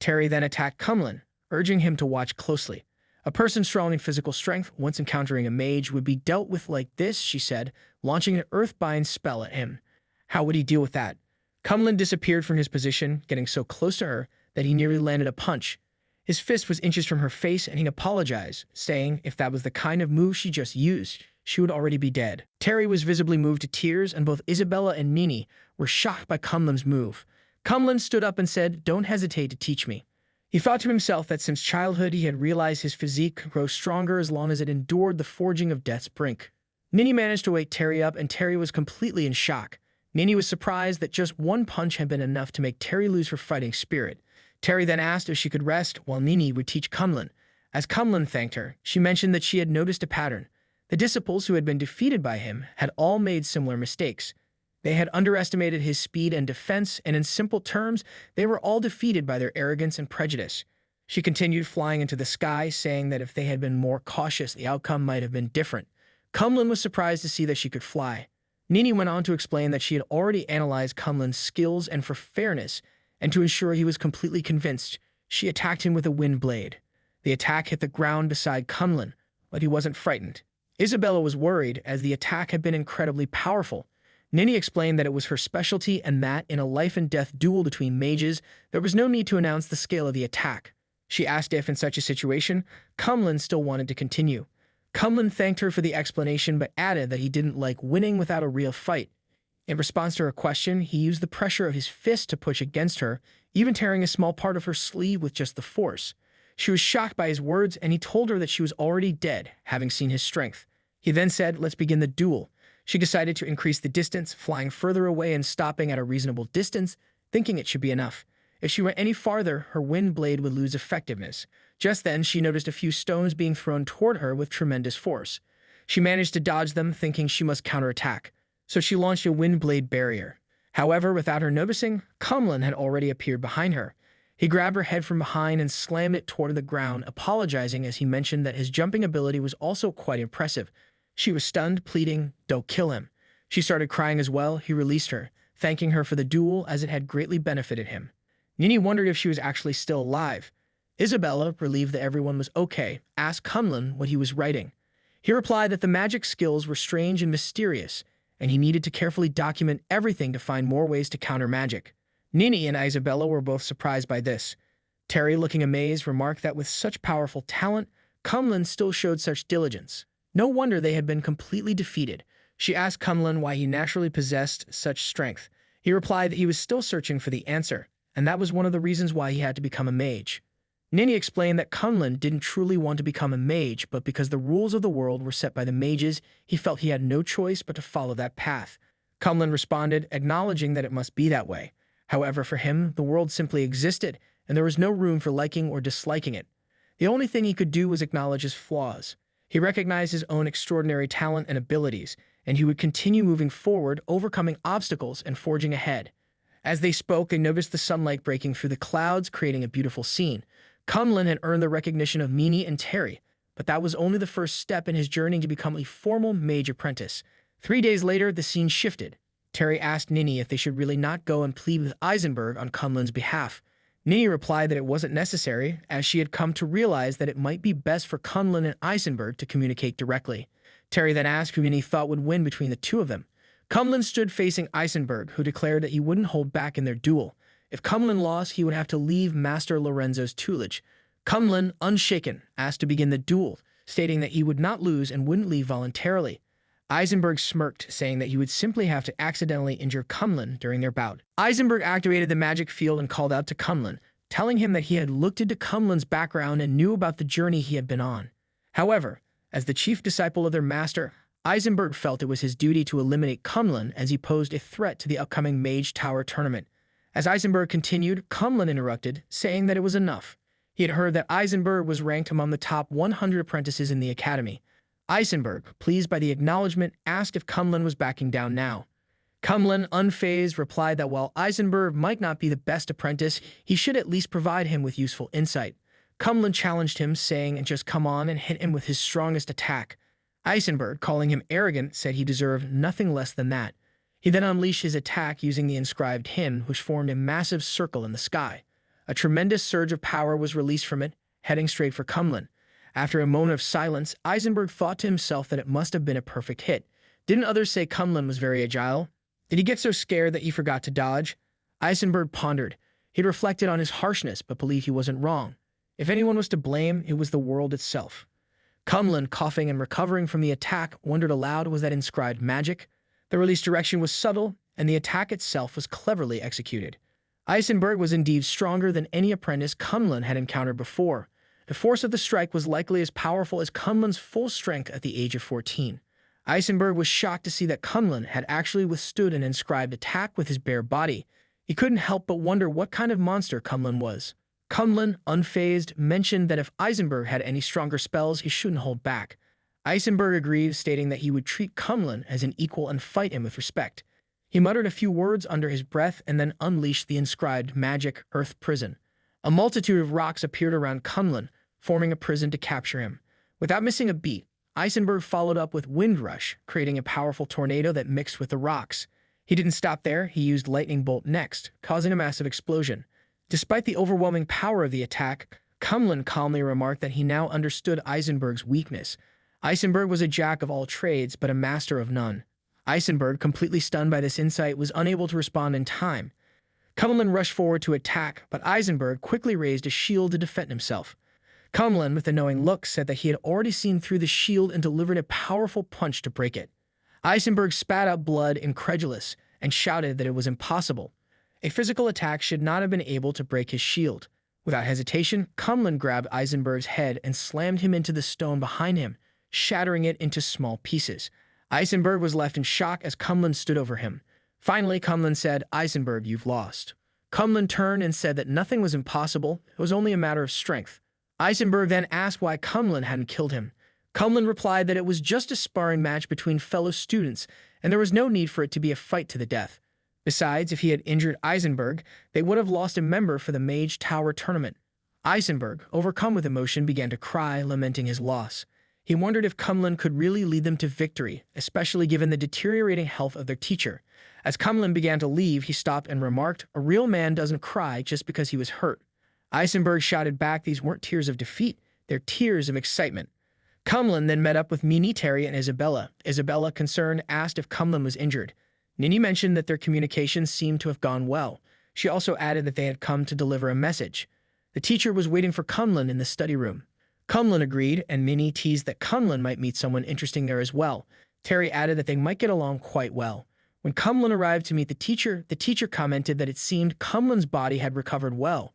Terry then attacked Kumlin, urging him to watch closely. A person strong in physical strength, once encountering a mage, would be dealt with like this, she said, launching an earthbind spell at him. How would he deal with that? Kumlin disappeared from his position, getting so close to her that he nearly landed a punch. His fist was inches from her face, and he apologized, saying if that was the kind of move she just used, she would already be dead. Terry was visibly moved to tears, and both Isabella and Nini were shocked by Kumlin's move. Kumlin stood up and said, "Don't hesitate to teach me." He thought to himself that since childhood he had realized his physique could grow stronger as long as it endured the forging of death's brink. Nini managed to wake Terry up, and Terry was completely in shock. Nini was surprised that just one punch had been enough to make Terry lose her fighting spirit. Terry then asked if she could rest while Nini would teach Kumlin. As Kumlin thanked her, she mentioned that she had noticed a pattern. The disciples who had been defeated by him had all made similar mistakes. They had underestimated his speed and defense, and in simple terms, they were all defeated by their arrogance and prejudice. She continued flying into the sky, saying that if they had been more cautious, the outcome might have been different. Kumlin was surprised to see that she could fly. Nini went on to explain that she had already analyzed Kumlin's skills, and for fairness, and to ensure he was completely convinced, she attacked him with a wind blade. The attack hit the ground beside Kumlin, but he wasn't frightened. Isabella was worried, as the attack had been incredibly powerful. Nini explained that it was her specialty and that, in a life-and-death duel between mages, there was no need to announce the scale of the attack. She asked if, in such a situation, Kumlin still wanted to continue. Kumlin thanked her for the explanation but added that he didn't like winning without a real fight. In response to her question, he used the pressure of his fist to push against her, even tearing a small part of her sleeve with just the force. She was shocked by his words, and he told her that she was already dead, having seen his strength. He then said, "Let's begin the duel." She decided to increase the distance, flying further away and stopping at a reasonable distance, thinking it should be enough. If she went any farther, her wind blade would lose effectiveness. Just then, she noticed a few stones being thrown toward her with tremendous force. She managed to dodge them, thinking she must counterattack. So she launched a wind blade barrier. However, without her noticing, Kumlin had already appeared behind her. He grabbed her head from behind and slammed it toward the ground, apologizing as he mentioned that his jumping ability was also quite impressive. She was stunned, pleading, "Don't kill him." She started crying as well. He released her, thanking her for the duel as it had greatly benefited him. Nini wondered if she was actually still alive. Isabella, relieved that everyone was okay, asked Kumlin what he was writing. He replied that the magic skills were strange and mysterious, and he needed to carefully document everything to find more ways to counter magic. Nini and Isabella were both surprised by this. Terry, looking amazed, remarked that with such powerful talent, Kumlin still showed such diligence. No wonder they had been completely defeated. She asked Kumlin why he naturally possessed such strength. He replied that he was still searching for the answer, and that was one of the reasons why he had to become a mage. Nini explained that Kumlin didn't truly want to become a mage, but because the rules of the world were set by the mages, he felt he had no choice but to follow that path. Kumlin responded, acknowledging that it must be that way. However, for him, the world simply existed, and there was no room for liking or disliking it. The only thing he could do was acknowledge his flaws. He recognized his own extraordinary talent and abilities, and he would continue moving forward, overcoming obstacles and forging ahead. As they spoke, they noticed the sunlight breaking through the clouds, creating a beautiful scene. Kumlin had earned the recognition of Nini and Terry, but that was only the first step in his journey to become a formal mage apprentice. 3 days later, the scene shifted. Terry asked Nini if they should really not go and plead with Eisenberg on Kumlin's behalf. Nini replied that it wasn't necessary, as she had come to realize that it might be best for Kumlin and Eisenberg to communicate directly. Terry then asked who Nini thought would win between the two of them. Kumlin stood facing Eisenberg, who declared that he wouldn't hold back in their duel. If Kumlin lost, he would have to leave Master Lorenzo's tutelage. Kumlin, unshaken, asked to begin the duel, stating that he would not lose and wouldn't leave voluntarily. Eisenberg smirked, saying that he would simply have to accidentally injure Kumlin during their bout. Eisenberg activated the magic field and called out to Kumlin, telling him that he had looked into Kumlin's background and knew about the journey he had been on. However, as the chief disciple of their master, Eisenberg felt it was his duty to eliminate Kunlun as he posed a threat to the upcoming Mage Tower tournament. As Eisenberg continued, Kunlun interrupted, saying that it was enough. He had heard that Eisenberg was ranked among the top 100 apprentices in the academy. Eisenberg, pleased by the acknowledgement, asked if Kunlun was backing down now. Kunlun, unfazed, replied that while Eisenberg might not be the best apprentice, he should at least provide him with useful insight. Kunlun challenged him, saying, "Just come on," and hit him with his strongest attack. Eisenberg, calling him arrogant, said he deserved nothing less than that. He then unleashed his attack using the inscribed hymn, which formed a massive circle in the sky. A tremendous surge of power was released from it, heading straight for Kunlun. After a moment of silence, Eisenberg thought to himself that it must have been a perfect hit. Didn't others say Kunlun was very agile? Did he get so scared that he forgot to dodge? Eisenberg pondered. He'd reflected on his harshness, but believed he wasn't wrong. If anyone was to blame, it was the world itself. Kunlun, coughing and recovering from the attack, wondered aloud, was that inscribed magic? The release direction was subtle, and the attack itself was cleverly executed. Eisenberg was indeed stronger than any apprentice Kunlun had encountered before. The force of the strike was likely as powerful as Kunlun's full strength at the age of 14. Eisenberg was shocked to see that Kunlun had actually withstood an inscribed attack with his bare body. He couldn't help but wonder what kind of monster Kunlun was. Kunlun, unfazed, mentioned that if Eisenberg had any stronger spells, he shouldn't hold back. Eisenberg agreed, stating that he would treat Kunlun as an equal and fight him with respect. He muttered a few words under his breath and then unleashed the inscribed magic earth prison. A multitude of rocks appeared around Kunlun, forming a prison to capture him. Without missing a beat, Eisenberg followed up with Wind Rush, creating a powerful tornado that mixed with the rocks. He didn't stop there, he used Lightning Bolt next, causing a massive explosion. Despite the overwhelming power of the attack, Kunlun calmly remarked that he now understood Eisenberg's weakness. Eisenberg was a jack of all trades, but a master of none. Eisenberg, completely stunned by this insight, was unable to respond in time. Kunlun rushed forward to attack, but Eisenberg quickly raised a shield to defend himself. Kunlun, with a knowing look, said that he had already seen through the shield and delivered a powerful punch to break it. Eisenberg spat out blood, incredulous, and shouted that it was impossible. A physical attack should not have been able to break his shield. Without hesitation, Kunlun grabbed Eisenberg's head and slammed him into the stone behind him, shattering it into small pieces. Eisenberg was left in shock as Kunlun stood over him. Finally, Kunlun said, "Eisenberg, you've lost." Kunlun turned and said that nothing was impossible, it was only a matter of strength. Eisenberg then asked why Kunlun hadn't killed him. Kunlun replied that it was just a sparring match between fellow students, and there was no need for it to be a fight to the death. Besides, if he had injured Eisenberg, they would have lost a member for the Mage Tower tournament. Eisenberg, overcome with emotion, began to cry, lamenting his loss. He wondered if Kunlun could really lead them to victory, especially given the deteriorating health of their teacher. As Kunlun began to leave, he stopped and remarked, "A real man doesn't cry just because he was hurt." Eisenberg shouted back, "These weren't tears of defeat, they're tears of excitement." Kunlun then met up with Nini, Terry, and Isabella. Isabella, concerned, asked if Kunlun was injured. Nini mentioned that their communications seemed to have gone well. She also added that they had come to deliver a message. The teacher was waiting for Kunlun in the study room. Kunlun agreed, and Nini teased that Kunlun might meet someone interesting there as well. Terry added that they might get along quite well. When Kunlun arrived to meet the teacher commented that it seemed Kunlun's body had recovered well.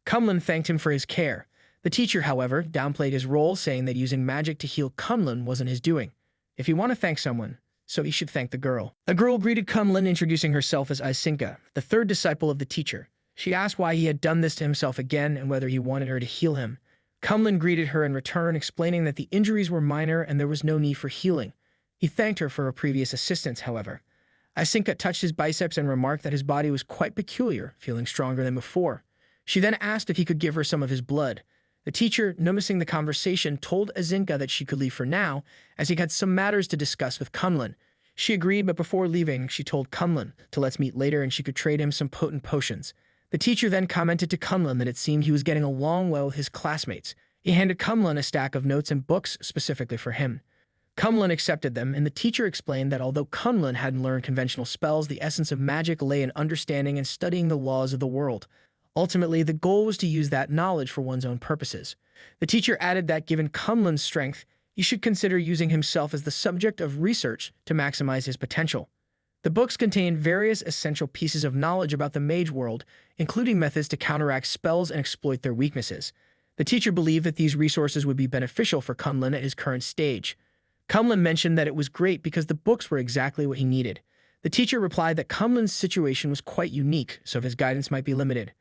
Kunlun thanked him for his care. The teacher, however, downplayed his role, saying that using magic to heal Kunlun wasn't his doing. If you want to thank someone, so he should thank the girl. A girl greeted Kunlun, introducing herself as Isinka, the third disciple of the teacher. She asked why he had done this to himself again and whether he wanted her to heal him. Kunlun greeted her in return, explaining that the injuries were minor and there was no need for healing. He thanked her for her previous assistance, however. Isinka touched his biceps and remarked that his body was quite peculiar, feeling stronger than before. She then asked if he could give her some of his blood. The teacher, noticing the conversation, told Isinka that she could leave for now, as he had some matters to discuss with Kunlun. She agreed, but before leaving, she told Kunlun to let's meet later and she could trade him some potent potions. The teacher then commented to Kunlun that it seemed he was getting along well with his classmates. He handed Kunlun a stack of notes and books specifically for him. Kunlun accepted them, and the teacher explained that although Kunlun hadn't learned conventional spells, the essence of magic lay in understanding and studying the laws of the world. Ultimately, the goal was to use that knowledge for one's own purposes. The teacher added that given Kunlun's strength, he should consider using himself as the subject of research to maximize his potential. The books contain various essential pieces of knowledge about the mage world, including methods to counteract spells and exploit their weaknesses. The teacher believed that these resources would be beneficial for Kunlun at his current stage. Kumlin mentioned that it was great because the books were exactly what he needed. The teacher replied that Kumlin's situation was quite unique, so his guidance might be limited.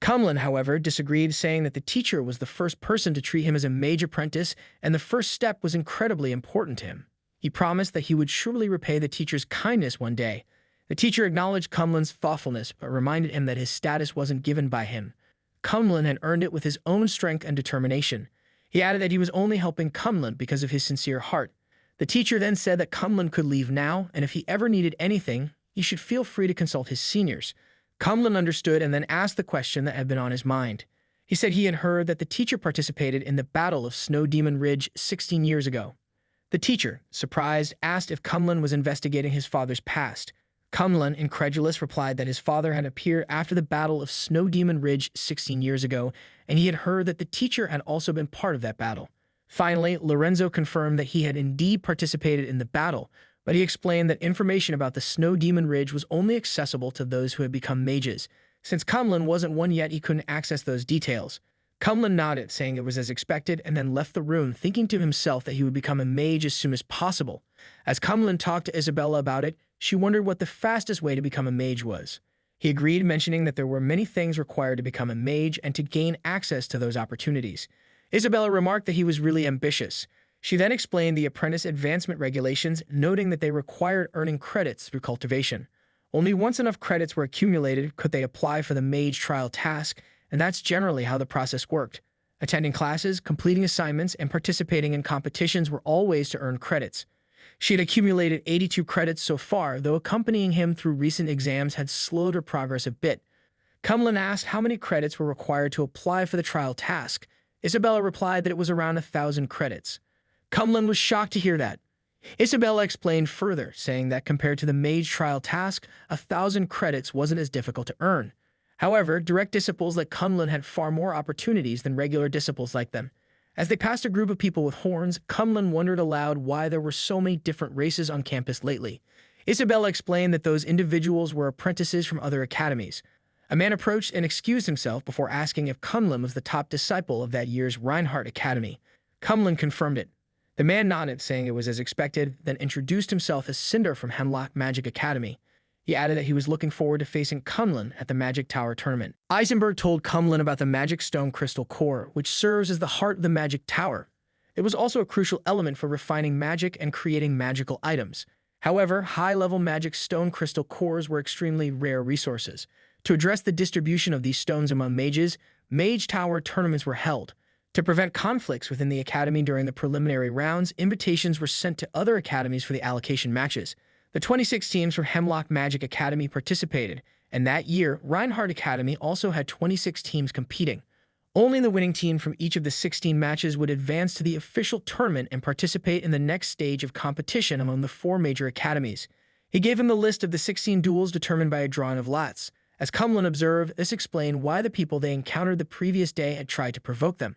Kumlin, however, disagreed, saying that the teacher was the first person to treat him as a mage apprentice, and the first step was incredibly important to him. He promised that he would surely repay the teacher's kindness one day. The teacher acknowledged Kumlin's thoughtfulness, but reminded him that his status wasn't given by him. Kumlin had earned it with his own strength and determination. He added that he was only helping Kumlin because of his sincere heart. The teacher then said that Kumlin could leave now, and if he ever needed anything, he should feel free to consult his seniors. Kumlin understood and then asked the question that had been on his mind. He said he had heard that the teacher participated in the Battle of Snow Demon Ridge 16 years ago. The teacher, surprised, asked if Kumlin was investigating his father's past. Kumlin, incredulous, replied that his father had appeared after the Battle of Snow Demon Ridge 16 years ago, and he had heard that the teacher had also been part of that battle. Finally, Lorenzo confirmed that he had indeed participated in the battle, but he explained that information about the Snow Demon Ridge was only accessible to those who had become mages. Since Kumlin wasn't one yet, he couldn't access those details. Kumlin nodded, saying it was as expected, and then left the room, thinking to himself that he would become a mage as soon as possible. As Kumlin talked to Isabella about it, she wondered what the fastest way to become a mage was. He agreed, mentioning that there were many things required to become a mage and to gain access to those opportunities. Isabella remarked that he was really ambitious. She then explained the apprentice advancement regulations, noting that they required earning credits through cultivation. Only once enough credits were accumulated could they apply for the mage trial task, and that's generally how the process worked. Attending classes, completing assignments, and participating in competitions were all ways to earn credits. She had accumulated 82 credits so far, though accompanying him through recent exams had slowed her progress a bit. Kumlin asked how many credits were required to apply for the trial task. Isabella replied that it was around 1,000 credits. Kumlin was shocked to hear that. Isabella explained further, saying that compared to the mage trial task, 1,000 credits wasn't as difficult to earn. However, direct disciples like Kumlin had far more opportunities than regular disciples like them. As they passed a group of people with horns, Kumlin wondered aloud why there were so many different races on campus lately. Isabella explained that those individuals were apprentices from other academies. A man approached and excused himself before asking if Kumlin was the top disciple of that year's Reinhardt Academy. Kumlin confirmed it. The man nodded, saying it was as expected, then introduced himself as Cinder from Hemlock Magic Academy. He added that he was looking forward to facing Kumlin at the Magic Tower tournament. Eisenberg told Kumlin about the Magic Stone Crystal Core, which serves as the heart of the Magic Tower. It was also a crucial element for refining magic and creating magical items. However, high-level Magic Stone Crystal Cores were extremely rare resources. To address the distribution of these stones among mages, Mage Tower tournaments were held. To prevent conflicts within the academy during the preliminary rounds, invitations were sent to other academies for the allocation matches. The 26 teams from Hemlock Magic Academy participated, and that year, Reinhardt Academy also had 26 teams competing. Only the winning team from each of the 16 matches would advance to the official tournament and participate in the next stage of competition among the 4 major academies. He gave him the list of the 16 duels determined by a drawing of lots. As Kumlin observed, this explained why the people they encountered the previous day had tried to provoke them.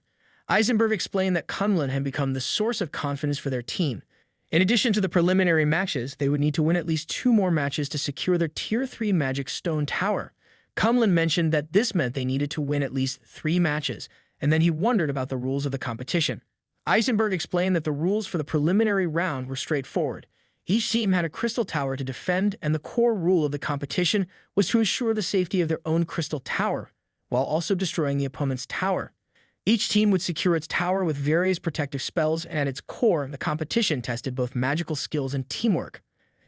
Eisenberg explained that Kumlin had become the source of confidence for their team. In addition to the preliminary matches, they would need to win at least 2 more matches to secure their Tier 3 Magic Stone Tower. Kumlin mentioned that this meant they needed to win at least 3 matches, and then he wondered about the rules of the competition. Eisenberg explained that the rules for the preliminary round were straightforward. Each team had a crystal tower to defend, and the core rule of the competition was to ensure the safety of their own crystal tower, while also destroying the opponent's tower. Each team would secure its tower with various protective spells, and at its core, the competition tested both magical skills and teamwork.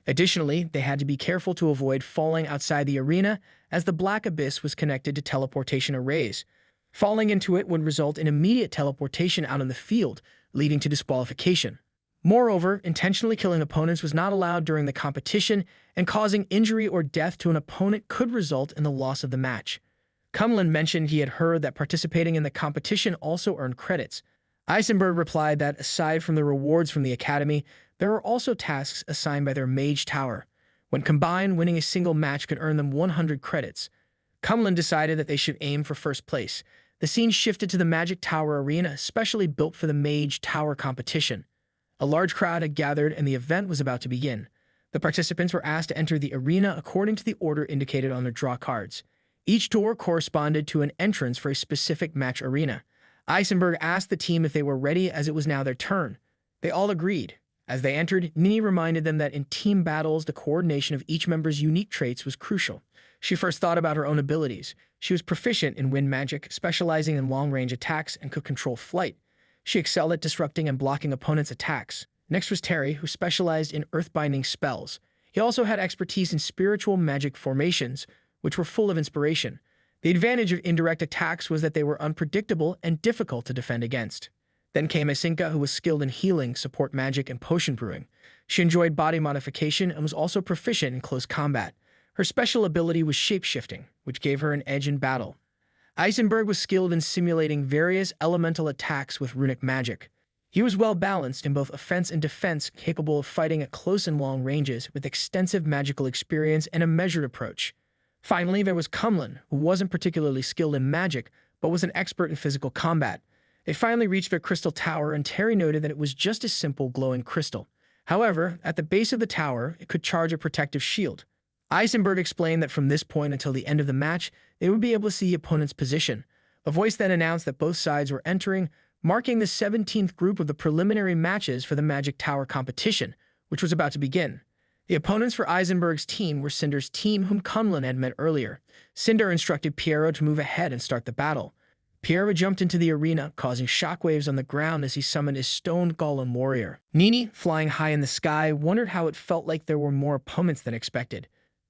Additionally, they had to be careful to avoid falling outside the arena, as the Black Abyss was connected to teleportation arrays. Falling into it would result in immediate teleportation out on the field, leading to disqualification. Moreover, intentionally killing opponents was not allowed during the competition, and causing injury or death to an opponent could result in the loss of the match. Kumlin mentioned he had heard that participating in the competition also earned credits. Eisenberg replied that, aside from the rewards from the academy, there were also tasks assigned by their Mage Tower. When combined, winning a single match could earn them 100 credits. Kumlin decided that they should aim for first place. The scene shifted to the Magic Tower arena, specially built for the Mage Tower competition. A large crowd had gathered, and the event was about to begin. The participants were asked to enter the arena according to the order indicated on their draw cards. Each door corresponded to an entrance for a specific match arena. Eisenberg asked the team if they were ready, as it was now their turn. They all agreed. As they entered, Nini reminded them that in team battles, the coordination of each member's unique traits was crucial. She first thought about her own abilities. She was proficient in wind magic, specializing in long-range attacks, and could control flight. She excelled at disrupting and blocking opponents' attacks. Next was Terry, who specialized in earth-binding spells. He also had expertise in spiritual magic formations, which were full of inspiration. The advantage of indirect attacks was that they were unpredictable and difficult to defend against. Then came Asinka, who was skilled in healing, support magic, and potion brewing. She enjoyed body modification and was also proficient in close combat. Her special ability was shape-shifting, which gave her an edge in battle. Eisenberg was skilled in simulating various elemental attacks with runic magic. He was well-balanced in both offense and defense, capable of fighting at close and long ranges with extensive magical experience and a measured approach. Finally, there was Kumlin, who wasn't particularly skilled in magic, but was an expert in physical combat. They finally reached their crystal tower, and Terry noted that it was just a simple glowing crystal. However, at the base of the tower, it could charge a protective shield. Eisenberg explained that from this point until the end of the match, they would be able to see the opponent's position. A voice then announced that both sides were entering, marking the 17th group of the preliminary matches for the Magic Tower competition, which was about to begin. The opponents for Eisenberg's team were Cinder's team, whom Kumlin had met earlier. Cinder instructed Piero to move ahead and start the battle. Piero jumped into the arena, causing shockwaves on the ground as he summoned his stone golem warrior. Nini, flying high in the sky, wondered how it felt like there were more opponents than expected.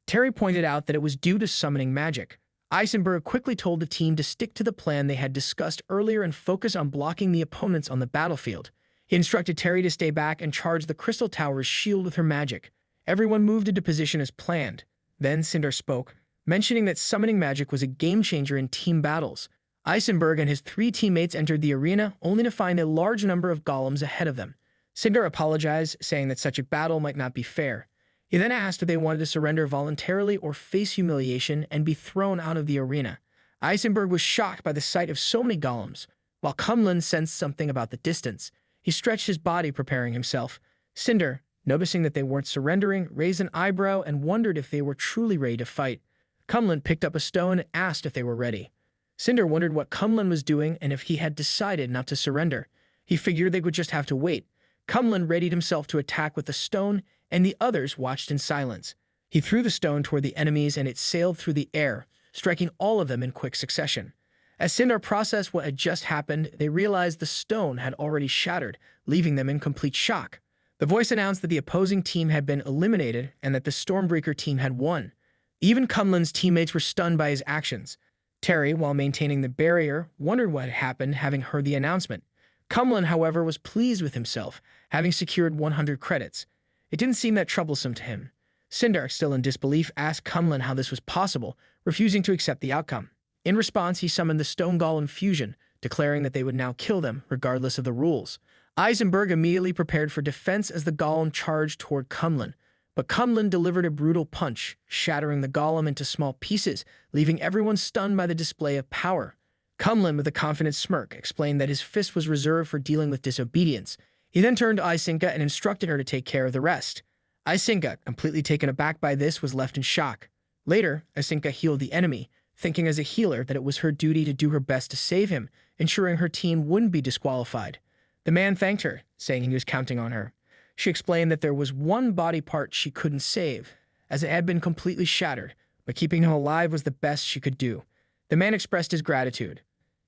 Terry pointed out that it was due to summoning magic. Eisenberg quickly told the team to stick to the plan they had discussed earlier and focus on blocking the opponents on the battlefield. He instructed Terry to stay back and charge the Crystal Tower's shield with her magic. Everyone moved into position as planned. Then Cinder spoke, mentioning that summoning magic was a game-changer in team battles. Eisenberg and his 3 teammates entered the arena, only to find a large number of golems ahead of them. Cinder apologized, saying that such a battle might not be fair. He then asked if they wanted to surrender voluntarily or face humiliation and be thrown out of the arena. Eisenberg was shocked by the sight of so many golems, while Kumlin sensed something about the distance. He stretched his body, preparing himself. Cinder, noticing that they weren't surrendering, raised an eyebrow and wondered if they were truly ready to fight. Kumlin picked up a stone and asked if they were ready. Cinder wondered what Kumlin was doing and if he had decided not to surrender. He figured they would just have to wait. Kumlin readied himself to attack with the stone, and the others watched in silence. He threw the stone toward the enemies and it sailed through the air, striking all of them in quick succession. As Cinder processed what had just happened, they realized the stone had already shattered, leaving them in complete shock. The voice announced that the opposing team had been eliminated and that the Stormbreaker team had won. Even Kumlin's teammates were stunned by his actions. Terry, while maintaining the barrier, wondered what had happened, having heard the announcement. Kumlin, however, was pleased with himself, having secured 100 credits. It didn't seem that troublesome to him. Cinder, still in disbelief, asked Kumlin how this was possible, refusing to accept the outcome. In response, he summoned the Stone Golem Fusion, declaring that they would now kill them, regardless of the rules. Eisenberg immediately prepared for defense as the golem charged toward Kumlin, but Kumlin delivered a brutal punch, shattering the golem into small pieces, leaving everyone stunned by the display of power. Kumlin, with a confident smirk, explained that his fist was reserved for dealing with disobedience. He then turned to Isinka and instructed her to take care of the rest. Isinka, completely taken aback by this, was left in shock. Later, Isinka healed the enemy, thinking as a healer that it was her duty to do her best to save him, ensuring her team wouldn't be disqualified. The man thanked her, saying he was counting on her. She explained that there was one body part she couldn't save, as it had been completely shattered, but keeping him alive was the best she could do. The man expressed his gratitude.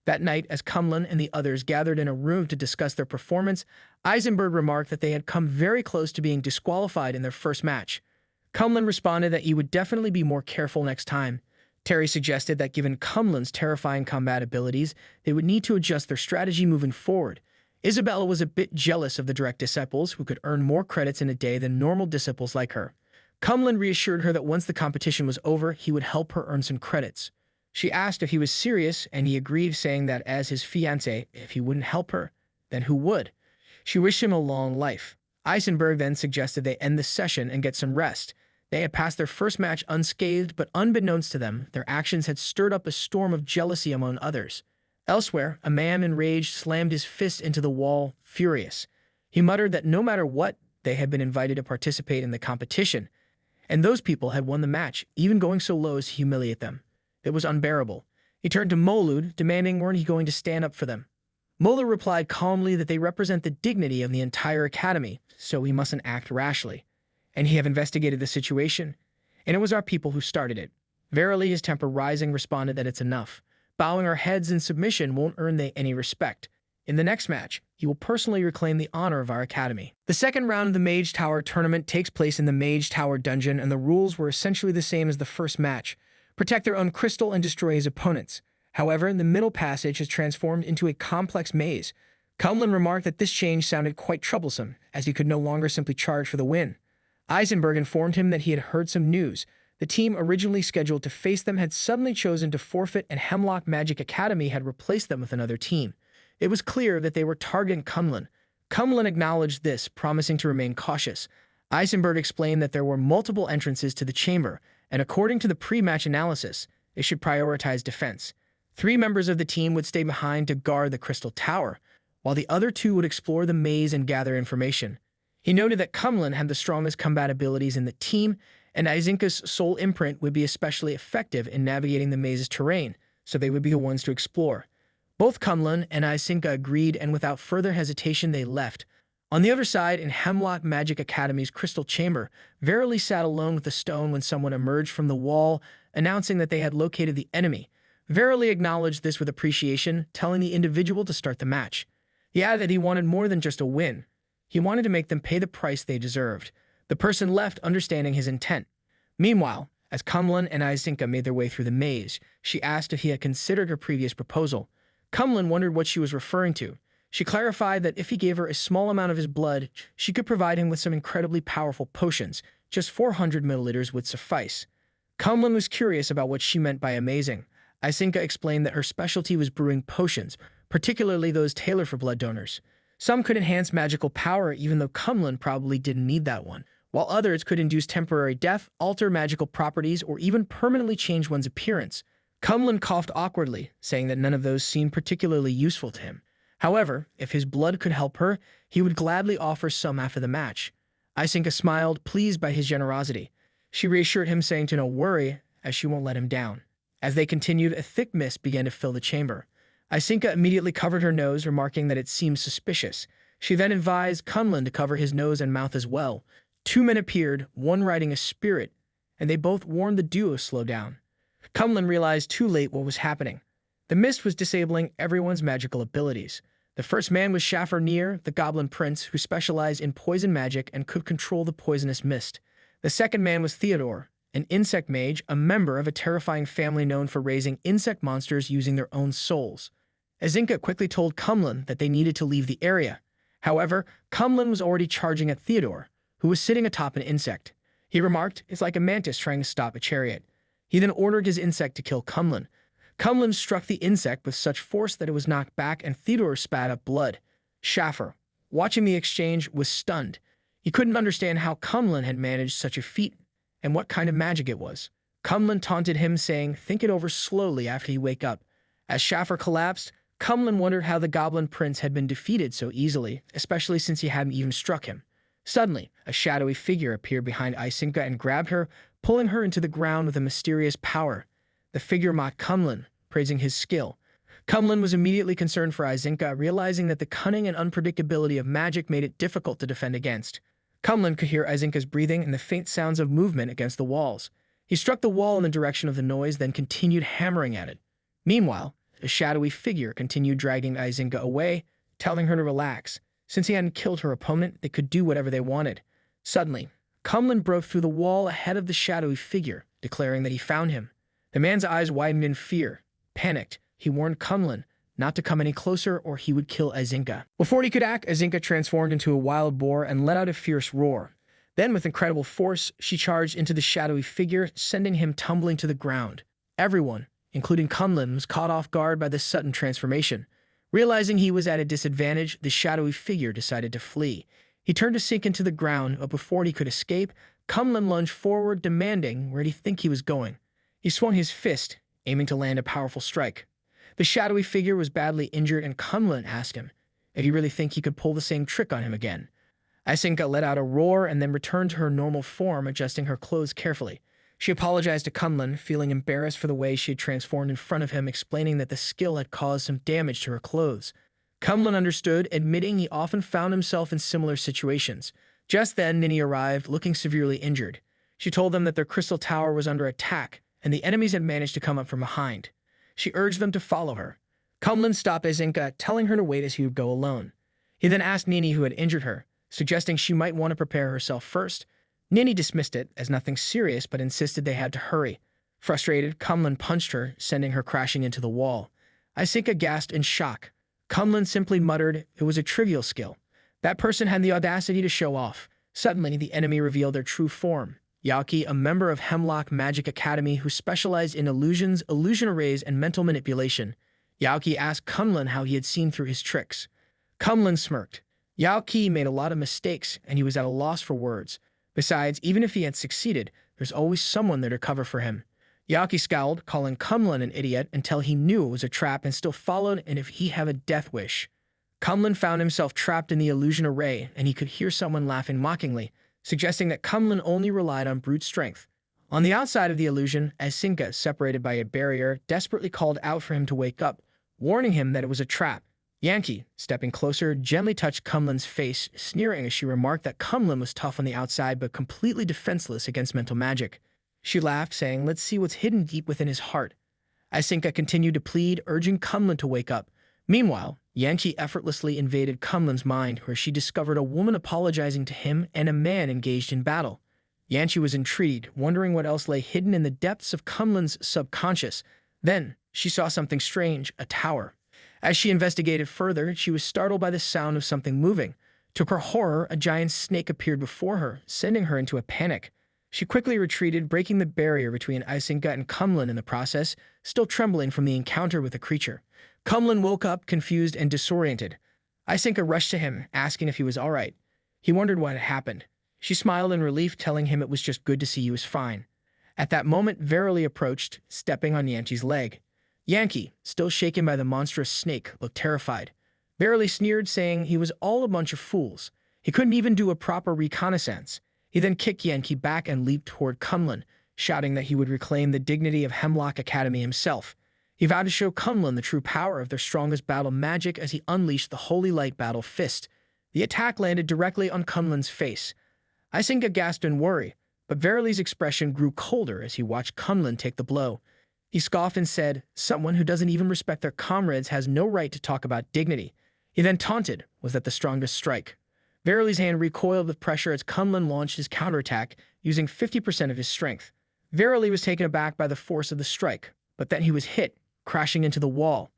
That night, as Kumlin and the others gathered in a room to discuss their performance, Eisenberg remarked that they had come very close to being disqualified in their first match. Kumlin responded that he would definitely be more careful next time. Terry suggested that given Kumlin's terrifying combat abilities, they would need to adjust their strategy moving forward. Isabella was a bit jealous of the direct disciples, who could earn more credits in a day than normal disciples like her. Kumlin reassured her that once the competition was over, he would help her earn some credits. She asked if he was serious, and he agreed, saying that as his fiancé, if he wouldn't help her, then who would? She wished him a long life. Eisenberg then suggested they end the session and get some rest. They had passed their first match unscathed, but unbeknownst to them, their actions had stirred up a storm of jealousy among others. Elsewhere, a man enraged slammed his fist into the wall, furious. He muttered that no matter what, they had been invited to participate in the competition, and those people had won the match, even going so low as to humiliate them. It was unbearable. He turned to Molud, demanding weren't he going to stand up for them. Mulder replied calmly that they represent the dignity of the entire academy, so we mustn't act rashly. And he have investigated the situation, and it was our people who started it. Verily, his temper rising, responded that it's enough. Bowing our heads in submission won't earn they any respect. In the next match, he will personally reclaim the honor of our academy. The second round of the Mage Tower tournament takes place in the Mage Tower dungeon, and the rules were essentially the same as the first match. Protect their own crystal and destroy his opponents. However, the middle passage has transformed into a complex maze. Cumlin remarked that this change sounded quite troublesome, as he could no longer simply charge for the win. Eisenberg informed him that he had heard some news. The team originally scheduled to face them had suddenly chosen to forfeit, and Hemlock Magic Academy had replaced them with another team. It was clear that they were targeting Cumlin. Cumlin acknowledged this, promising to remain cautious. Eisenberg explained that there were multiple entrances to the chamber, and according to the pre-match analysis, they should prioritize defense. 3 members of the team would stay behind to guard the Crystal Tower, while the other 2 would explore the maze and gather information. He noted that Cumlin had the strongest combat abilities in the team, and Izinka's soul imprint would be especially effective in navigating the maze's terrain, so they would be the ones to explore. Both Cumlin and Izinka agreed, and without further hesitation they left. On the other side, in Hemlock Magic Academy's Crystal Chamber, Verily sat alone with the stone when someone emerged from the wall, announcing that they had located the enemy. Verily acknowledged this with appreciation, telling the individual to start the match. He added that he wanted more than just a win. He wanted to make them pay the price they deserved. The person left, understanding his intent. Meanwhile, as Cumlin and Izinka made their way through the maze, she asked if he had considered her previous proposal. Cumlin wondered what she was referring to. She clarified that if he gave her a small amount of his blood, she could provide him with some incredibly powerful potions. Just 400 milliliters would suffice. Cumlin was curious about what she meant by amazing. Izinka explained that her specialty was brewing potions, particularly those tailored for blood donors. Some could enhance magical power, even though Cumlin probably didn't need that one, while others could induce temporary death, alter magical properties, or even permanently change one's appearance. Cumlin coughed awkwardly, saying that none of those seemed particularly useful to him. However, if his blood could help her, he would gladly offer some after the match. Izinka smiled, pleased by his generosity. She reassured him, saying to no worry, as she won't let him down. As they continued, a thick mist began to fill the chamber. Izinka immediately covered her nose, remarking that it seemed suspicious. She then advised Cumlin to cover his nose and mouth as well. 2 men appeared, one riding a spirit, and they both warned the duo to slow down. Cumlin realized too late what was happening. The mist was disabling everyone's magical abilities. The first man was Schaffer Near, the Goblin Prince, who specialized in poison magic and could control the poisonous mist. The second man was Theodore, an insect mage, a member of a terrifying family known for raising insect monsters using their own souls. Izinka quickly told Cumlin that they needed to leave the area. However, Cumlin was already charging at Theodore, who was sitting atop an insect. He remarked, "It's like a mantis trying to stop a chariot." He then ordered his insect to kill Cumlin. Cumlin struck the insect with such force that it was knocked back, and Theodore spat up blood. Schaffer, watching the exchange, was stunned. He couldn't understand how Cumlin had managed such a feat, and what kind of magic it was. Cumlin taunted him, saying, "Think it over slowly after you wake up." As Schaffer collapsed, Cumlin wondered how the Goblin Prince had been defeated so easily, especially since he hadn't even struck him. Suddenly, a shadowy figure appeared behind Izinka and grabbed her, pulling her into the ground with a mysterious power. The figure mocked Cumlin, praising his skill. Cumlin was immediately concerned for Izinka, realizing that the cunning and unpredictability of magic made it difficult to defend against. Cumlin could hear Izinka's breathing and the faint sounds of movement against the walls. He struck the wall in the direction of the noise, then continued hammering at it. Meanwhile, a shadowy figure continued dragging Izinka away, telling her to relax. Since he hadn't killed her opponent, they could do whatever they wanted. Suddenly, Cumlin broke through the wall ahead of the shadowy figure, declaring that he found him. The man's eyes widened in fear. Panicked, he warned Cumlin not to come any closer or he would kill Izinka. Before he could act, Izinka transformed into a wild boar and let out a fierce roar. Then, with incredible force, she charged into the shadowy figure, sending him tumbling to the ground. Everyone, including Cumlin, was caught off guard by this sudden transformation. Realizing he was at a disadvantage, the shadowy figure decided to flee. He turned to sink into the ground, but before he could escape, Cumlin lunged forward, demanding where did he think he was going. He swung his fist, aiming to land a powerful strike. The shadowy figure was badly injured, and Cumlin asked him if he really think he could pull the same trick on him again. Izinka let out a roar and then returned to her normal form, adjusting her clothes carefully. She apologized to Cumlin, feeling embarrassed for the way she had transformed in front of him, explaining that the skill had caused some damage to her clothes. Kumlin understood, admitting he often found himself in similar situations. Just then, Nini arrived, looking severely injured. She told them that their crystal tower was under attack, and the enemies had managed to come up from behind. She urged them to follow her. Kumlin stopped Azinka, telling her to wait as he would go alone. He then asked Nini who had injured her, suggesting she might want to prepare herself first. Nini dismissed it as nothing serious, but insisted they had to hurry. Frustrated, Kumlin punched her, sending her crashing into the wall. Azinka gasped in shock. Kumlin simply muttered it was a trivial skill. That person had the audacity to show off. Suddenly, the enemy revealed their true form. Yaki, a member of Hemlock Magic Academy who specialized in illusions, illusion arrays, and mental manipulation. Yaoki asked Kumlin how he had seen through his tricks. Kumlin smirked. Yaoki made a lot of mistakes, and he was at a loss for words. Besides, even if he had succeeded, there's always someone there to cover for him. Yaoki scowled, calling Kumlin an idiot until he knew it was a trap and still followed, and if he had a death wish. Kumlin found himself trapped in the illusion array, and he could hear someone laughing mockingly, suggesting that Kumlin only relied on brute strength. On the outside of the illusion, Azinka, separated by a barrier, desperately called out for him to wake up, warning him that it was a trap. Yankee, stepping closer, gently touched Kumlin's face, sneering as she remarked that Kumlin was tough on the outside but completely defenseless against mental magic. She laughed, saying, "Let's see what's hidden deep within his heart." Azinka continued to plead, urging Kumlin to wake up. Meanwhile, Yankee effortlessly invaded Kumlin's mind, where she discovered a woman apologizing to him and a man engaged in battle. Yankee was intrigued, wondering what else lay hidden in the depths of Kumlin's subconscious. Then, she saw something strange, a tower. As she investigated further, she was startled by the sound of something moving. To her horror, a giant snake appeared before her, sending her into a panic. She quickly retreated, breaking the barrier between Azinka and Kumlin in the process, still trembling from the encounter with the creature. Kumlin woke up, confused and disoriented. Azinka rushed to him, asking if he was all right. He wondered what had happened. She smiled in relief, telling him it was just good to see he was fine. At that moment, Verily approached, stepping on Yankee's leg. Yankee, still shaken by the monstrous snake, looked terrified. Verily sneered, saying he was all a bunch of fools. He couldn't even do a proper reconnaissance. He then kicked Yankee back and leaped toward Kumlin, shouting that he would reclaim the dignity of Hemlock Academy himself. He vowed to show Kumlin the true power of their strongest battle magic as he unleashed the Holy Light Battle Fist. The attack landed directly on Kumlin's face. Azinka gasped in worry, but Verily's expression grew colder as he watched Kumlin take the blow. He scoffed and said, "Someone who doesn't even respect their comrades has no right to talk about dignity." He then taunted, "Was that the strongest strike?" Verily's hand recoiled with pressure as Kumlin launched his counterattack, using 50% of his strength. Verily was taken aback by the force of the strike, but then he was hit, crashing into the wall.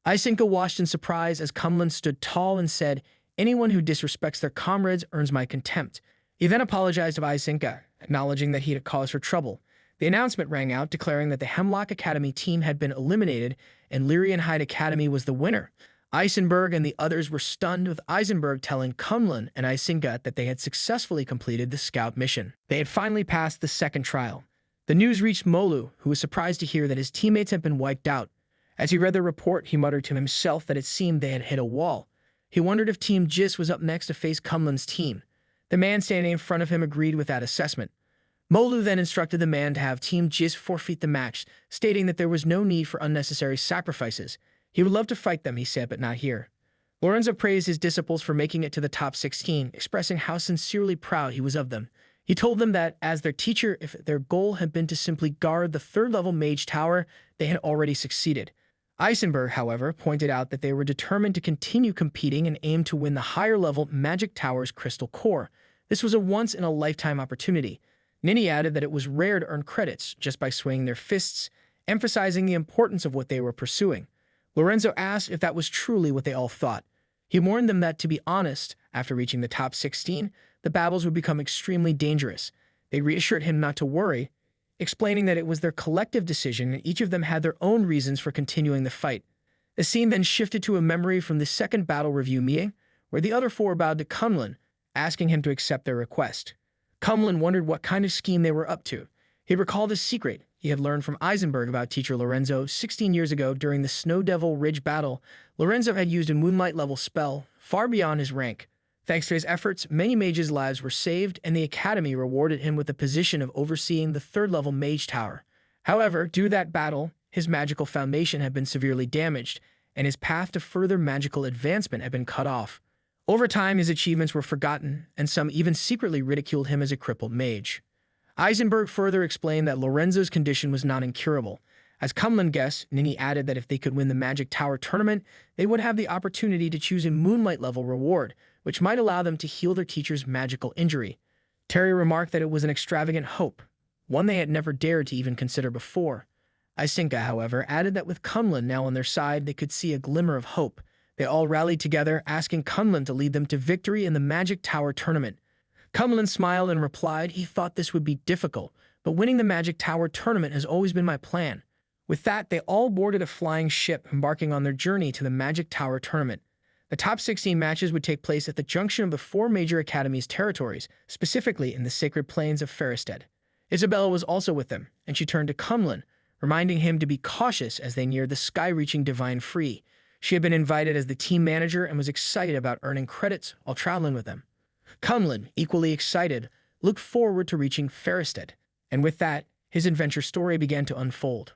Azinka watched in surprise as Kumlin stood tall and said, "Anyone who disrespects their comrades earns my contempt." He then apologized to Azinka, acknowledging that he had caused her trouble. The announcement rang out, declaring that the Hemlock Academy team had been eliminated and Lyrian Hyde Academy was the winner. Eisenberg and the others were stunned, with Eisenberg telling Kumlin and Azinka that they had successfully completed the scout mission. They had finally passed the second trial. The news reached Molu, who was surprised to hear that his teammates had been wiped out. As he read the report, he muttered to himself that it seemed they had hit a wall. He wondered if Team Jis was up next to face Kumlin's team. The man standing in front of him agreed with that assessment. Molu then instructed the man to have Team Jis forfeit the match, stating that there was no need for unnecessary sacrifices. He would love to fight them, he said, but not here. Lorenzo praised his disciples for making it to the top 16, expressing how sincerely proud he was of them. He told them that, as their teacher, if their goal had been to simply guard the third-level mage tower, they had already succeeded. Eisenberg, however, pointed out that they were determined to continue competing and aimed to win the higher-level Magic Tower's crystal core. This was a once-in-a-lifetime opportunity. Nini added that it was rare to earn credits just by swinging their fists, emphasizing the importance of what they were pursuing. Lorenzo asked if that was truly what they all thought. He warned them that, to be honest, after reaching the top 16, the battles would become extremely dangerous. They reassured him not to worry, explaining that it was their collective decision and each of them had their own reasons for continuing the fight. The scene then shifted to a memory from the second battle review meeting, where the other four bowed to Kumlin, asking him to accept their request. Kumlin wondered what kind of scheme they were up to. He recalled a secret he had learned from Eisenberg about teacher Lorenzo 16 years ago during the Snow Devil Ridge battle. Lorenzo had used a Moonlight-level spell far beyond his rank. Thanks to his efforts, many mages' lives were saved, and the Academy rewarded him with the position of overseeing the third-level mage tower. However, due to that battle, his magical foundation had been severely damaged, and his path to further magical advancement had been cut off. Over time, his achievements were forgotten, and some even secretly ridiculed him as a crippled mage. Eisenberg further explained that Lorenzo's condition was not incurable. As Cumlin guessed, Nini added that if they could win the Magic Tower tournament, they would have the opportunity to choose a Moonlight-level reward, which might allow them to heal their teacher's magical injury. Terry remarked that it was an extravagant hope, one they had never dared to even consider before. Isinka, however, added that with Cumlin now on their side, they could see a glimmer of hope. They all rallied together, asking Cumlin to lead them to victory in the Magic Tower tournament. Cumlin smiled and replied he thought this would be difficult, but winning the Magic Tower tournament has always been my plan. With that, they all boarded a flying ship, embarking on their journey to the Magic Tower tournament. The top 16 matches would take place at the junction of the 4 major academies' territories, specifically in the sacred plains of Ferristed. Isabella was also with them, and she turned to Cumlin, reminding him to be cautious as they neared the sky-reaching Divine Free. She had been invited as the team manager and was excited about earning credits while traveling with them. Cumlin, equally excited, looked forward to reaching Ferristed, and with that, his adventure story began to unfold.